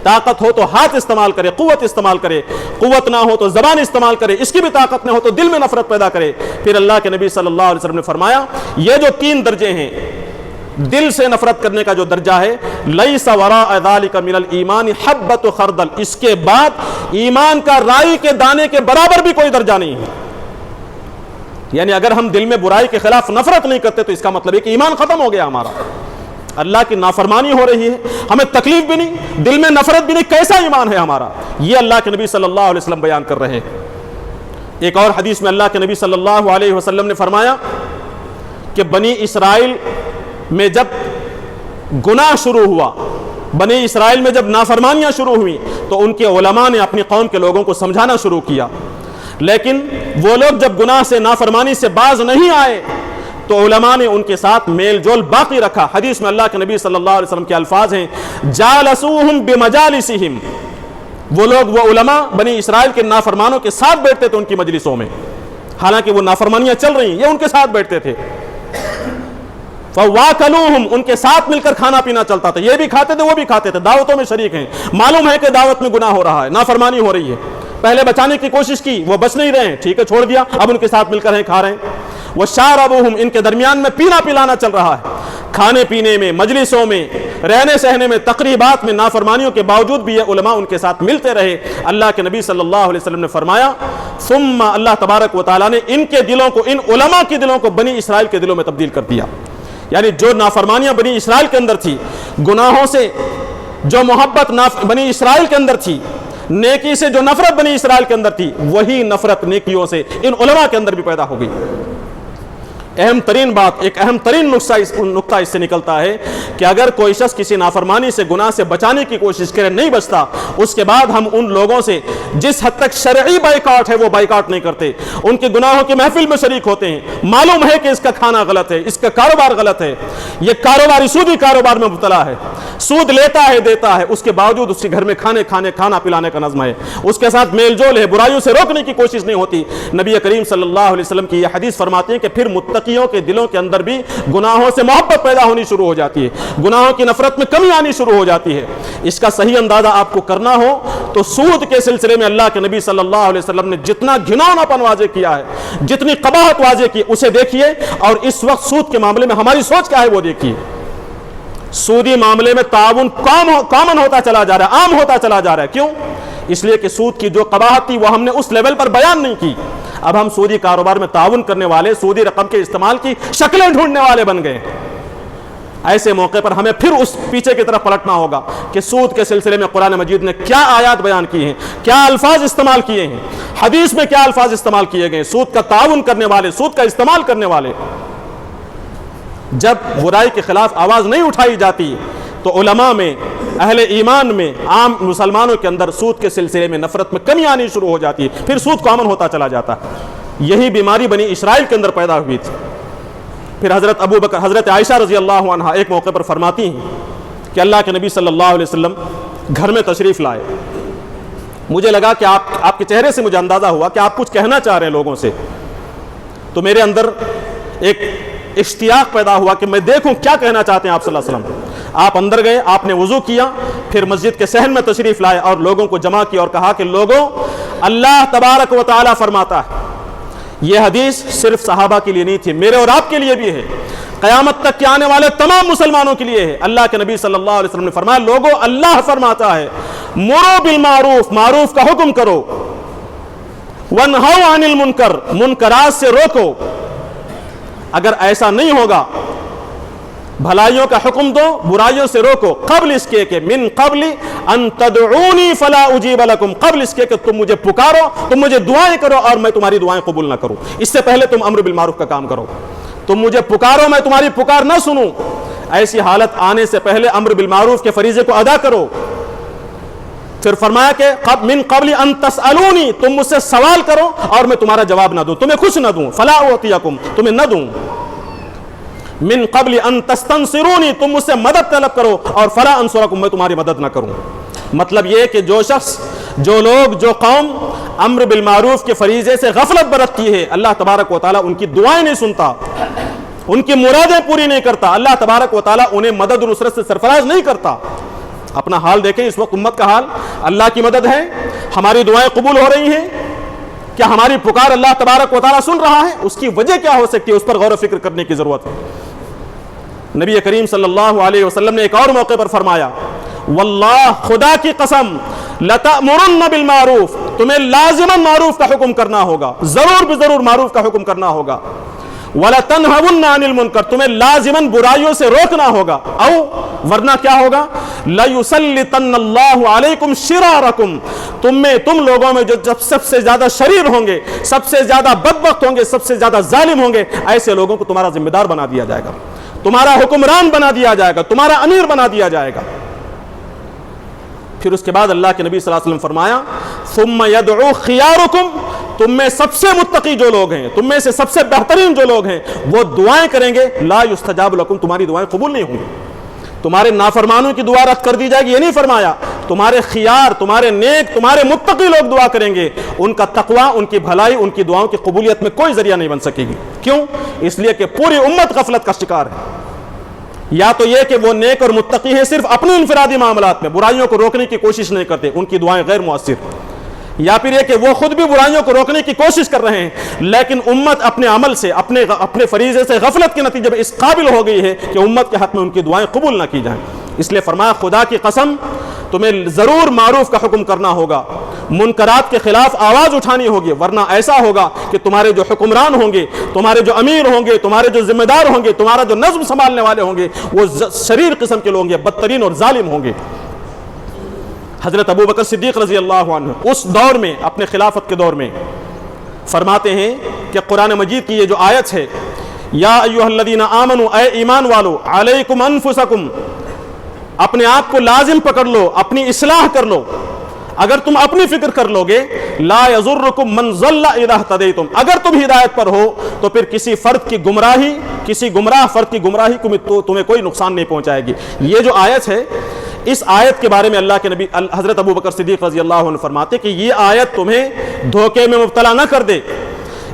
طاقت ہو تو ہاتھ استعمال کرے، قوت استعمال کرے، قوت نہ ہو تو زبان استعمال کرے، اس کی بھی طاقت نہ ہو تو دل میں نفرت پیدا کرے. پھر اللہ کے نبی صلی اللہ علیہ وسلم نے فرمایا یہ جو تین درجے ہیں، دل سے نفرت کرنے کا جو درجہ ہے، لیس وراء ذلک من الایمان حبۃ خردل، اس کے بعد ایمان کا رائی کے دانے کے برابر بھی کوئی درجہ نہیں ہے. یعنی اگر ہم دل میں برائی کے خلاف نفرت نہیں کرتے تو اس کا مطلب ہے کہ ایمان ختم ہو گیا ہمارا. اللہ کی نافرمانی ہو رہی ہے، ہمیں تکلیف بھی نہیں، دل میں نفرت بھی نہیں، کیسا ایمان ہے ہمارا؟ یہ اللہ کے نبی صلی اللہ علیہ وسلم بیان کر رہے ہیں. ایک اور حدیث میں اللہ کے نبی صلی اللہ علیہ وسلم نے فرمایا کہ بنی اسرائیل میں جب گناہ شروع ہوا، بنی اسرائیل میں جب نافرمانیاں شروع ہوئیں تو ان کے علماء نے اپنی قوم کے لوگوں کو سمجھانا شروع کیا. لیکن وہ لوگ جب گناہ سے، نافرمانی سے باز نہیں آئے تو علماء نے ان کے ساتھ میل جول باقی رکھا. حدیث میں اللہ کے نبی صلی اللہ علیہ وسلم کے الفاظ ہیں جالسوہم بمجالسہم، وہ لوگ، وہ علماء بنی اسرائیل کے نافرمانوں کے ساتھ بیٹھتے تھے ان کی مجلسوں میں، حالانکہ وہ نافرمانیاں چل رہی ہیں، یہ ان کے ساتھ بیٹھتے تھے. فواکلوہم، ان کے ساتھ مل کر کھانا پینا چلتا تھا، یہ بھی کھاتے تھے وہ بھی کھاتے تھے، دعوتوں میں شریک ہیں، معلوم ہے کہ دعوت میں گناہ ہو رہا ہے، نافرمانی ہو رہی ہے، پہلے بچانے کی کوشش کی، وہ بچ نہیں رہے ہیں، ٹھیک ہے چھوڑ دیا، اب ان کے ساتھ مل کر ہیں، کھا رہے ہیں. وشاربوہم، ان کے درمیان میں پینا پلانا چل رہا ہے، کھانے پینے میں، مجلسوں میں، رہنے سہنے میں، تقریبات میں نافرمانیوں کے باوجود بھی یہ علماء ان کے ساتھ ملتے رہے. اللہ کے نبی صلی اللہ علیہ وسلم نے فرمایا ثم، اللہ تبارک و تعالیٰ نے ان کے دلوں کو، ان علماء کے دلوں کو بنی اسرائیل کے دلوں میں تبدیل کر دیا. یعنی جو نافرمانیاں بنی اسرائیل کے اندر تھی، گناہوں سے جو محبت بنی اسرائیل کے اندر تھی، نیکی سے جو نفرت بنی اسرائیل کے اندر تھی، وہی نفرت نیکیوں سے ان علماء کے اندر بھی پیدا ہو گئی۔ اہم ترین بات، ایک اہم ترین نقطہ اس سے نکلتا ہے کہ اگر کوئی شخص کسی نافرمانی سے، گناہ سے بچانے کی کوشش کرے، نہیں بچتا، اس کے بعد ہم ان لوگوں سے جس حد تک شرعی بائیکاٹ ہے وہ بائیکاٹ نہیں کرتے، ان کے گناہوں کی محفل میں شریک ہوتے ہیں، معلوم ہے کہ اس کا کھانا غلط ہے، اس کا کاروبار غلط ہے، یہ کاروباری سودی کاروبار میں مبتلا ہے، سود لیتا ہے دیتا ہے، اس کے باوجود اس کے گھر میں کھانا پلانے کا نظم ہے، اس کے ساتھ میل جول ہے، برائیوں سے روکنے کی کوشش نہیں ہوتی۔ نبی کریم صلی اللہ علیہ وسلم کی یہ حدیث فرماتے ہیں کہ پھر متقیوں کے دلوں کے اندر بھی گناہوں سے محبت پیدا ہونی شروع ہو جاتی ہے، گناہوں کی نفرت میں کمی آنی شروع ہو جاتی ہے۔ اس کا صحیح اندازہ آپ کو کرنا ہو تو سود کے سلسلے میں اللہ کے نبی صلی اللہ علیہ وسلم نے جتنا گھناؤنا پن واضح کیا ہے، جتنی قباحت واضح کی، اسے دیکھیے، اور اس وقت سود کے معاملے میں ہماری سوچ کیا ہے وہ دیکھیے۔ سودی معاملے میں تعاون کامن ہوتا چلا جا رہا ہے، عام ہوتا چلا جا رہا ہے۔ کیوں؟ اس لیے کہ سود کی جو قباحت تھی وہ ہم نے اس لیول پر بیان نہیں کی۔ اب ہم سودی کاروبار میں تعاون کرنے والے، سودی رقم کے استعمال کی شکلیں ڈھونڈنے والے بن گئے۔ ایسے موقع پر ہمیں پھر اس پیچھے کی طرف پلٹنا ہوگا کہ سود کے سلسلے میں قرآن مجید نے کیا آیات بیان کی ہیں، کیا الفاظ استعمال کیے ہیں، حدیث میں کیا الفاظ استعمال کیے گئے۔ سود کا تعاون کرنے والے، سود کا استعمال کرنے والے، جب برائی کے خلاف آواز نہیں اٹھائی جاتی تو علماء میں، اہل ایمان میں، عام مسلمانوں کے اندر سود کے سلسلے میں نفرت میں کمی آنی شروع ہو جاتی ہے، پھر سود کامن ہوتا چلا جاتا ہے۔ یہی بیماری بنی اسرائیل کے اندر پیدا ہوئی تھی۔ پھر حضرت عائشہ رضی اللہ عنہا ایک موقع پر فرماتی ہیں کہ اللہ کے نبی صلی اللہ علیہ وسلم گھر میں تشریف لائے، مجھے لگا کہ آپ کے چہرے سے مجھے اندازہ ہوا کہ آپ کچھ کہنا چاہ رہے ہیں لوگوں سے، تو میرے اندر ایک اشتیاق پیدا ہوا کہ میں دیکھوں کیا کہنا چاہتے ہیں آپ صلی اللہ علیہ وسلم۔ آپ اندر گئے، آپ نے وضو کیا، پھر مسجد کے صحن میں تشریف لائے اور لوگوں کو جمع کیا اور کہا کہ لوگوں، اللہ تبارک و تعالی فرماتا ہے، یہ حدیث صرف صحابہ کے لیے نہیں تھی، میرے اور آپ کے لیے بھی ہے، قیامت تک کے آنے والے تمام مسلمانوں کے لیے ہے۔ اللہ کے نبی صلی اللہ علیہ وسلم نے فرمایا، لوگوں، اللہ فرماتا ہے، مرو بالمعروف، معروف کا حکم کرو، وانہوا عن المنکر، منکرات سے روکو۔ اگر ایسا نہیں ہوگا، بھلائیوں کا حکم دو، برائیوں سے روکو، قبل اس کے کہ من قبل ان تدعونی فلا اجیب لکم، قبل اس کے کہ تم مجھے پکارو، تم مجھے دعائیں کرو اور میں تمہاری دعائیں قبول نہ کروں۔ اس سے پہلے تم امر بالمعروف کا کام کرو، تم مجھے پکارو، میں تمہاری پکار نہ سنوں، ایسی حالت آنے سے پہلے امر بالمعروف کے فریضے کو ادا کرو۔ پھر فرمایا کہ من قبل ان تسألونی، تم مجھ سے سوال کرو اور میں تمہارا جواب نہ دوں، تمہیں کچھ نہ دوں، فلا اعطیکم، تمہیں نہ دوں۔ من قبل ان تستنصرونی، تم مجھ سے مدد طلب کرو اور فلا انصرکم، میں تمہاری مدد نہ کروں۔ مطلب یہ کہ جو شخص، جو لوگ، جو قوم امر بالمعروف کے فریضے سے غفلت برتتی ہے، اللہ تبارک و تعالیٰ ان کی دعائیں نہیں سنتا، ان کی مرادیں پوری نہیں کرتا، اللہ تبارک و تعالیٰ انہیں مدد و نصرت سے سرفراز نہیں کرتا۔ اپنا حال دیکھیں اس وقت امت کا حال، اللہ کی مدد ہے، ہماری دعائیں قبول ہو رہی ہیں، کیا ہماری پکار اللہ تبارک و تعالیٰ سن رہا ہے؟ اس کی وجہ کیا ہو سکتی ہے، اس پر غور و فکر کرنے کی ضرورت ہے۔ نبی کریم صلی اللہ علیہ وسلم نے ایک اور موقع پر فرمایا، واللہ، خدا کی قسم، لتأمرن بالمعروف، تمہیں لازماً معروف کا حکم کرنا ہوگا، ضرور بضرور معروف کا حکم کرنا ہوگا، وَلَتَنْهَوُنَّ عَنِ الْمُنْكَرِ، تمہیں لازماً برائیوں سے روکنا ہوگا، او ورنہ کیا ہوگا، لَيُسَلِّطَنَّ اللَّهُ عَلَيْكُمْ شِرَارَكُمْ، تم لوگوں میں جو جب سب سے زیادہ شریر ہوں گے، سب سے زیادہ بدبخت ہوں گے، سب سے زیادہ ظالم ہوں گے، ایسے لوگوں کو تمہارا ذمہ دار بنا دیا جائے گا، تمہارا حکمران بنا دیا جائے گا، تمہارا امیر بنا دیا جائے گا۔ پھر اس کے بعد اللہ کے نبی صلی اللہ علیہ وسلم فرمایا، ثم يدعو خياركم، تم میں سب سے متقی جو لوگ ہیں، تم میں سے سب سے بہترین جو لوگ ہیں، وہ دعائیں کریں گے، لا يستجاب لكم، تمہاری دعائیں قبول نہیں ہوں گی، تمہارے نافرمانوں کی دعا رد کر دی جائے گی۔ یہ نہیں فرمایا، تمہارے خیار، تمہارے نیک، تمہارے متقی لوگ دعا کریں گے، ان کا تقوی، ان کی بھلائی، ان کی دعاؤں کی قبولیت میں کوئی ذریعہ نہیں بن سکے گی۔ کیوں؟ اس لیے کہ پوری امت غفلت کا شکار ہے۔ یا تو یہ کہ وہ نیک اور متقی ہیں، صرف اپنے انفرادی معاملات میں برائیوں کو روکنے کی کوشش نہیں کرتے، ان کی دعائیں غیر مؤثر، یا پھر یہ کہ وہ خود بھی برائیوں کو روکنے کی کوشش کر رہے ہیں، لیکن امت اپنے عمل سے، اپنے فریضے سے غفلت کے نتیجے میں اس قابل ہو گئی ہے کہ امت کے حق میں ان کی دعائیں قبول نہ کی جائیں۔ اس لیے فرمایا، خدا کی قسم، تمہیں ضرور معروف کا حکم کرنا ہوگا، منکرات کے خلاف آواز اٹھانی ہوگی، ورنہ ایسا ہوگا کہ تمہارے جو حکمران ہوں گے، تمہارے جو امیر ہوں گے، تمہارے جو ذمہ دار ہوں گے، تمہارا جو نظم سنبھالنے والے ہوں گے، وہ شریر قسم کے لوگ ہیں، بدترین اور ظالم ہوں گے۔ حضرت ابو بکر صدیق رضی اللہ عنہ اس دور میں، اپنے خلافت کے دور میں، فرماتے ہیں کہ قرآن مجید کی یہ جو آیت ہے، یا ایھا الذین آمنوا، اے ایمان والو، علیکم انفسکم، اپنے آپ کو لازم پکڑ لو، اپنی اصلاح کر لو، اگر تم اپنی فکر کر لو گے، لا یضرکم من ضل اذا اہتدیتم، اگر تم ہدایت پر ہو تو پھر کسی فرد کی گمراہی، کسی گمراہ فرد کی گمراہی تمہیں کوئی نقصان نہیں پہنچائے گی۔ یہ جو آیت ہے، اس آیت کے بارے میں اللہ کے نبی حضرت ابو بکر صدیق رضی اللہ عنہ فرماتے کہ یہ آیت تمہیں دھوکے میں مبتلا نہ کر دے۔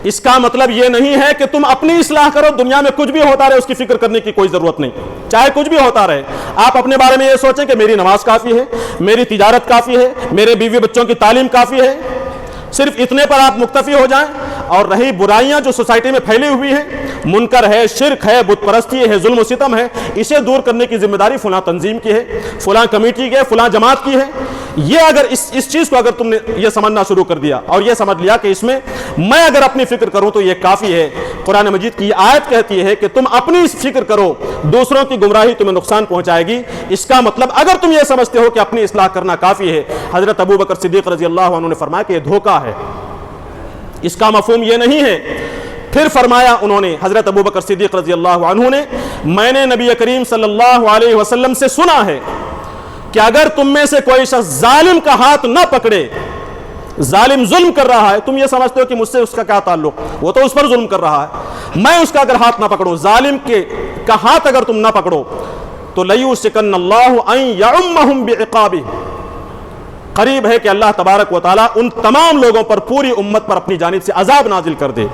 اس کا مطلب یہ نہیں ہے کہ تم اپنی اصلاح کرو، دنیا میں کچھ بھی ہوتا رہے اس کی فکر کرنے کی کوئی ضرورت نہیں، چاہے کچھ بھی ہوتا رہے۔ آپ اپنے بارے میں یہ سوچیں کہ میری نماز کافی ہے، میری تجارت کافی ہے، میرے بیوی بچوں کی تعلیم کافی ہے، صرف اتنے پر آپ مکتفی ہو جائیں۔ اور رہی برائیاں جو سوسائٹی میں پھیلی ہوئی ہیں، منکر ہے، شرک ہے، بت پرستی ہے، ظلم و ستم ہے، اسے دور کرنے کی ذمہ داری فلاں تنظیم کی ہے، فلاں کمیٹی کی ہے، فلاں جماعت کی ہے۔ یہ اگر اس چیز کو اگر تم نے یہ سمجھنا شروع کر دیا اور یہ سمجھ لیا کہ اس میں میں اگر اپنی فکر کروں تو یہ کافی ہے، قرآن مجید کی یہ آیت کہتی ہے کہ تم اپنی فکر کرو، دوسروں کی گمراہی تمہیں نقصان پہنچائے گی۔ اس کا مطلب اگر تم یہ سمجھتے ہو کہ اپنی اصلاح کرنا کافی ہے، حضرت ابو بکر صدیق رضی اللہ عنہ نے فرمایا کہ یہ دھوکہ ہے، اس کا مفہوم یہ نہیں ہے۔ پھر فرمایا انہوں نے، حضرت ابو بکر صدیق رضی اللہ عنہ نے، میں نے نبی کریم صلی اللہ علیہ وسلم سے سنا ہے کہ اگر تم میں سے کوئی شخص ظالم کا ہاتھ نہ پکڑے، ظالم ظلم کر رہا ہے، تم یہ سمجھتے ہو کہ مجھ سے اس کا کیا تعلق، وہ تو اس پر ظلم کر رہا ہے، میں اس کا اگر ہاتھ نہ پکڑوں، ظالم کا ہاتھ اگر تم نہ پکڑو تو لیوشکن اللہ ان یعمہم بعقابہ، قریب ہے کہ اللہ تبارک و تعالیٰ ان تمام لوگوں پر، پوری امت پر اپنی جانب سے عذاب نازل کر دے۔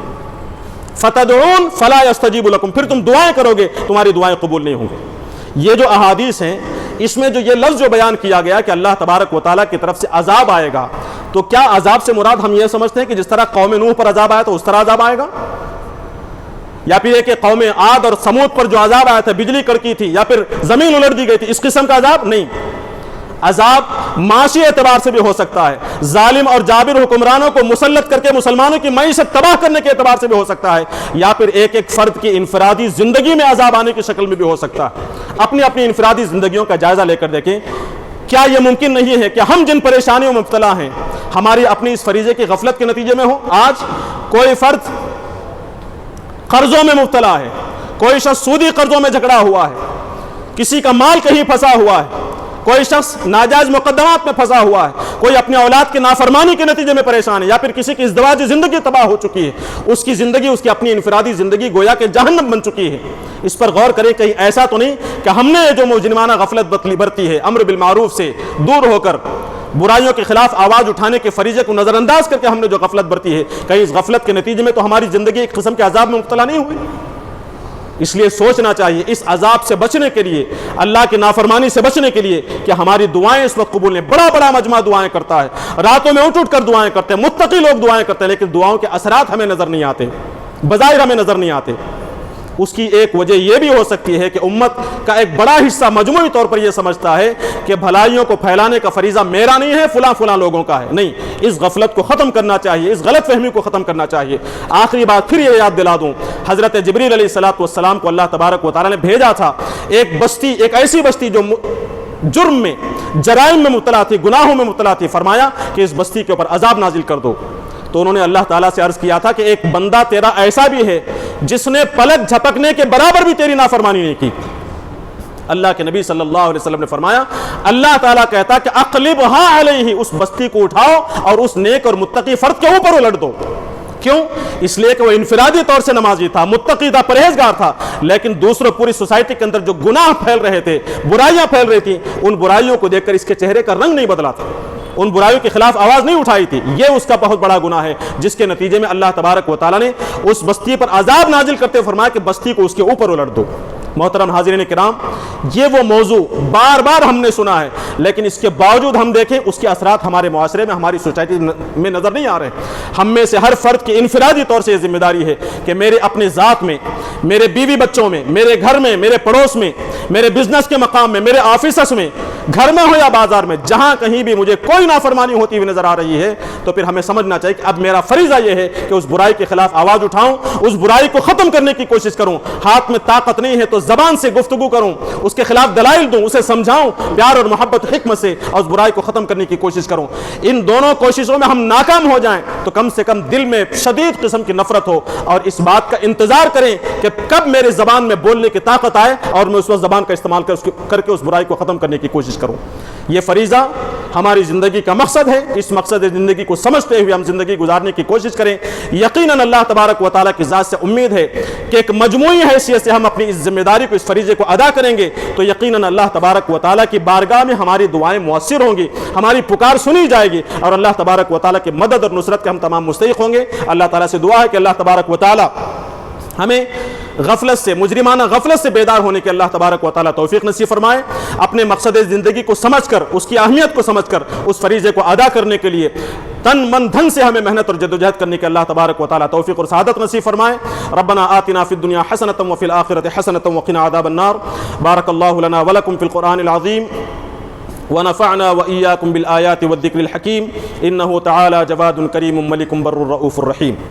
فتدعون فلا یستجیب لکم، پھر تم دعائیں کرو گے، تمہاری دعائیں قبول نہیں ہوں گی۔ یہ جو احادیث ہیں، اس میں جو یہ لفظ جو بیان کیا گیا کہ اللہ تبارک و تعالیٰ کی طرف سے عذاب آئے گا، تو کیا عذاب سے مراد ہم یہ سمجھتے ہیں کہ جس طرح قوم نوح پر عذاب آیا تو اس طرح عذاب آئے گا، یا پھر یہ کہ قوم عاد اور سمود پر جو عذاب آیا تھا، بجلی کڑکی تھی یا پھر زمین الٹ دی گئی تھی، اس قسم کا عذاب نہیں۔ عذاب معاشی اعتبار سے بھی ہو سکتا ہے، ظالم اور جابر حکمرانوں کو مسلط کر کے مسلمانوں کی معیشت تباہ کرنے کے اعتبار سے بھی ہو سکتا ہے، یا پھر ایک ایک فرد کی انفرادی زندگی میں عذاب آنے کی شکل میں بھی ہو سکتا ہے۔ اپنی اپنی انفرادی زندگیوں کا جائزہ لے کر دیکھیں، کیا یہ ممکن نہیں ہے کہ ہم جن پریشانیوں میں مبتلا ہیں، ہماری اپنی اس فریضے کی غفلت کے نتیجے میں ہو؟ آج کوئی فرد قرضوں میں مبتلا ہے، کوئی شخص سودی قرضوں میں جھگڑا ہوا ہے، کسی کا مال کہیں پھنسا ہوا ہے، کوئی شخص ناجائز مقدمات میں پھنسا ہوا ہے، کوئی اپنی اولاد کی نافرمانی کے نتیجے میں پریشان ہے، یا پھر کسی کی ازدواجی زندگی تباہ ہو چکی ہے، اس کی زندگی، اس کی اپنی انفرادی زندگی گویا کہ جہنم بن چکی ہے۔ اس پر غور کریں، کہیں ایسا تو نہیں کہ ہم نے جو مجرمانہ غفلت برتی ہے، امر بالمعروف سے دور ہو کر برائیوں کے خلاف آواز اٹھانے کے فریضے کو نظر انداز کر کے ہم نے جو غفلت برتی ہے، کہیں اس غفلت کے نتیجے میں تو ہماری زندگی ایک قسم کے عذاب میں مبتلا نہیں ہوئی؟ اس لیے سوچنا چاہیے اس عذاب سے بچنے کے لیے، اللہ کی نافرمانی سے بچنے کے لیے، کہ ہماری دعائیں اس وقت قبول ہیں۔ بڑا بڑا مجمع دعائیں کرتا ہے، راتوں میں اٹھ کر دعائیں کرتے ہیں، متقی لوگ دعائیں کرتے ہیں، لیکن دعاؤں کے اثرات ہمیں نظر نہیں آتے، بظاہر ہمیں نظر نہیں آتے۔ اس کی ایک وجہ یہ بھی ہو سکتی ہے کہ امت کا ایک بڑا حصہ مجموعی طور پر یہ سمجھتا ہے کہ بھلائیوں کو پھیلانے کا فریضہ میرا نہیں ہے، فلاں فلاں لوگوں کا ہے۔ نہیں، اس غفلت کو ختم کرنا چاہیے، اس غلط فہمی کو ختم کرنا چاہیے۔ آخری بات پھر یہ یاد دلا دوں، حضرت جبریل علیہ الصلوۃ والسلام کو اللہ تبارک و تعالیٰ نے بھیجا تھا ایک بستی، ایک ایسی بستی جو جرم میں، جرائم میں مبتلا تھی، گناہوں میں مبتلا تھی، فرمایا کہ اس بستی کے اوپر عذاب نازل کر دو۔ تو انہوں نے اللہ تعالیٰ سے عرض کیا تھا کہ ایک بندہ تیرا ایسا بھی ہے جس نے پلک جھپکنے کے برابر بھی تیری نافرمانی نہیں کی۔ اللہ کے نبی صلی اللہ علیہ وسلم نے فرمایا، اللہ تعالیٰ کہتا کہ اقلبها علیہ، اس بستی کو اٹھاؤ اور اس نیک اور متقی فرد کے اوپر الٹ دو۔ کیوں؟ اس لیے کہ وہ انفرادی طور سے نمازی تھا، متقی تھا، پرہیزگار تھا، لیکن دوسروں پوری سوسائٹی کے اندر جو گناہ پھیل رہے تھے، برائیاں پھیل رہی تھیں، ان برائیوں کو دیکھ کر اس کے چہرے کا رنگ نہیں بدلا تھا، ان برائیوں کے خلاف آواز نہیں اٹھائی تھی۔ یہ اس کا بہت بڑا گناہ ہے، جس کے نتیجے میں اللہ تبارک و تعالیٰ نے اس بستی پر عذاب نازل کرتے فرمایا کہ بستی کو اس کے اوپر الٹ دو۔ محترم حاضرین کرام، یہ وہ موضوع بار بار ہم نے سنا ہے، لیکن اس کے باوجود ہم دیکھیں اس کے اثرات ہمارے معاشرے میں، ہماری سوسائٹی میں نظر نہیں آ رہے۔ ہم میں سے ہر فرد کی انفرادی طور سے یہ ذمہ داری ہے کہ میرے اپنے ذات میں، میرے بیوی بچوں میں، میرے گھر میں، میرے پڑوس میں، میرے بزنس کے مقام میں، میرے آفیسز میں، گھر میں ہو یا بازار میں، جہاں کہیں بھی مجھے کوئی نافرمانی ہوتی ہوئی نظر آ رہی ہے، تو پھر ہمیں سمجھنا چاہیے کہ اب میرا فریضہ یہ ہے کہ اس برائی کے خلاف آواز اٹھاؤں، اس برائی کو ختم کرنے کی کوشش کروں۔ ہاتھ میں طاقت نہیں ہے تو زبان سے گفتگو کروں، اس کے خلاف دلائل دوں، اسے سمجھاؤں پیار اور محبت حکمت سے، اور اس برائی کو ختم کرنے کی کوشش کروں۔ ان دونوں کوششوں میں ہم ناکام ہو جائیں تو کم سے کم دل میں شدید قسم کی نفرت ہو، اور اس بات کا انتظار کریں کہ کب میرے زبان میں بولنے کی طاقت آئے اور میں اس وقت زبان کا استعمال کر کے اس برائی کو ختم کرنے کی کوشش کروں۔ یہ فریضہ ہماری زندگی کا مقصد ہے۔ اس مقصد زندگی کو سمجھتے ہوئے ہم زندگی گزارنے کی کوشش کریں۔ یقیناً اللہ تبارک و تعالیٰ کی ذات سے امید ہے کہ ایک مجموعی حیثیت سے ہم اپنی اس ذمہ داری کو، اس فریضے کو ادا کریں گے تو یقیناً اللہ تبارک و تعالیٰ کی بارگاہ میں ہماری دعائیں مؤثر ہوں گی، ہماری پکار سنی جائے گی، اور اللہ تبارک و تعالیٰ کی مدد اور نصرت کے ہم تمام مستحق ہوں گے۔ اللہ تعالیٰ سے دعا ہے کہ اللہ تبارک و تعالیٰ ہمیں غفلت سے، مجرمانہ غفلت سے بیدار ہونے کے اللہ تبارک و تعالیٰ توفیق نصیب فرمائے۔ اپنے مقصد زندگی کو سمجھ کر، اس کی اہمیت کو سمجھ کر اس فریضے کو ادا کرنے کے لیے تن من دھن سے ہمیں محنت اور جدوجہد کرنے کے اللہ تبارک و تعالیٰ توفیق اور سعادت نصیب فرمائے۔ ربنا آتنا فی الدنیا حسنۃ وفی الآخرۃ حسنۃ وقنا عذاب النار۔ بارک اللہ لنا ولکم فی القرآن العظیم ونفعنا وإياكم بالآيات والذكر الحكيم إنه تعالى جواد كريم ملك بر رؤوف رحيم۔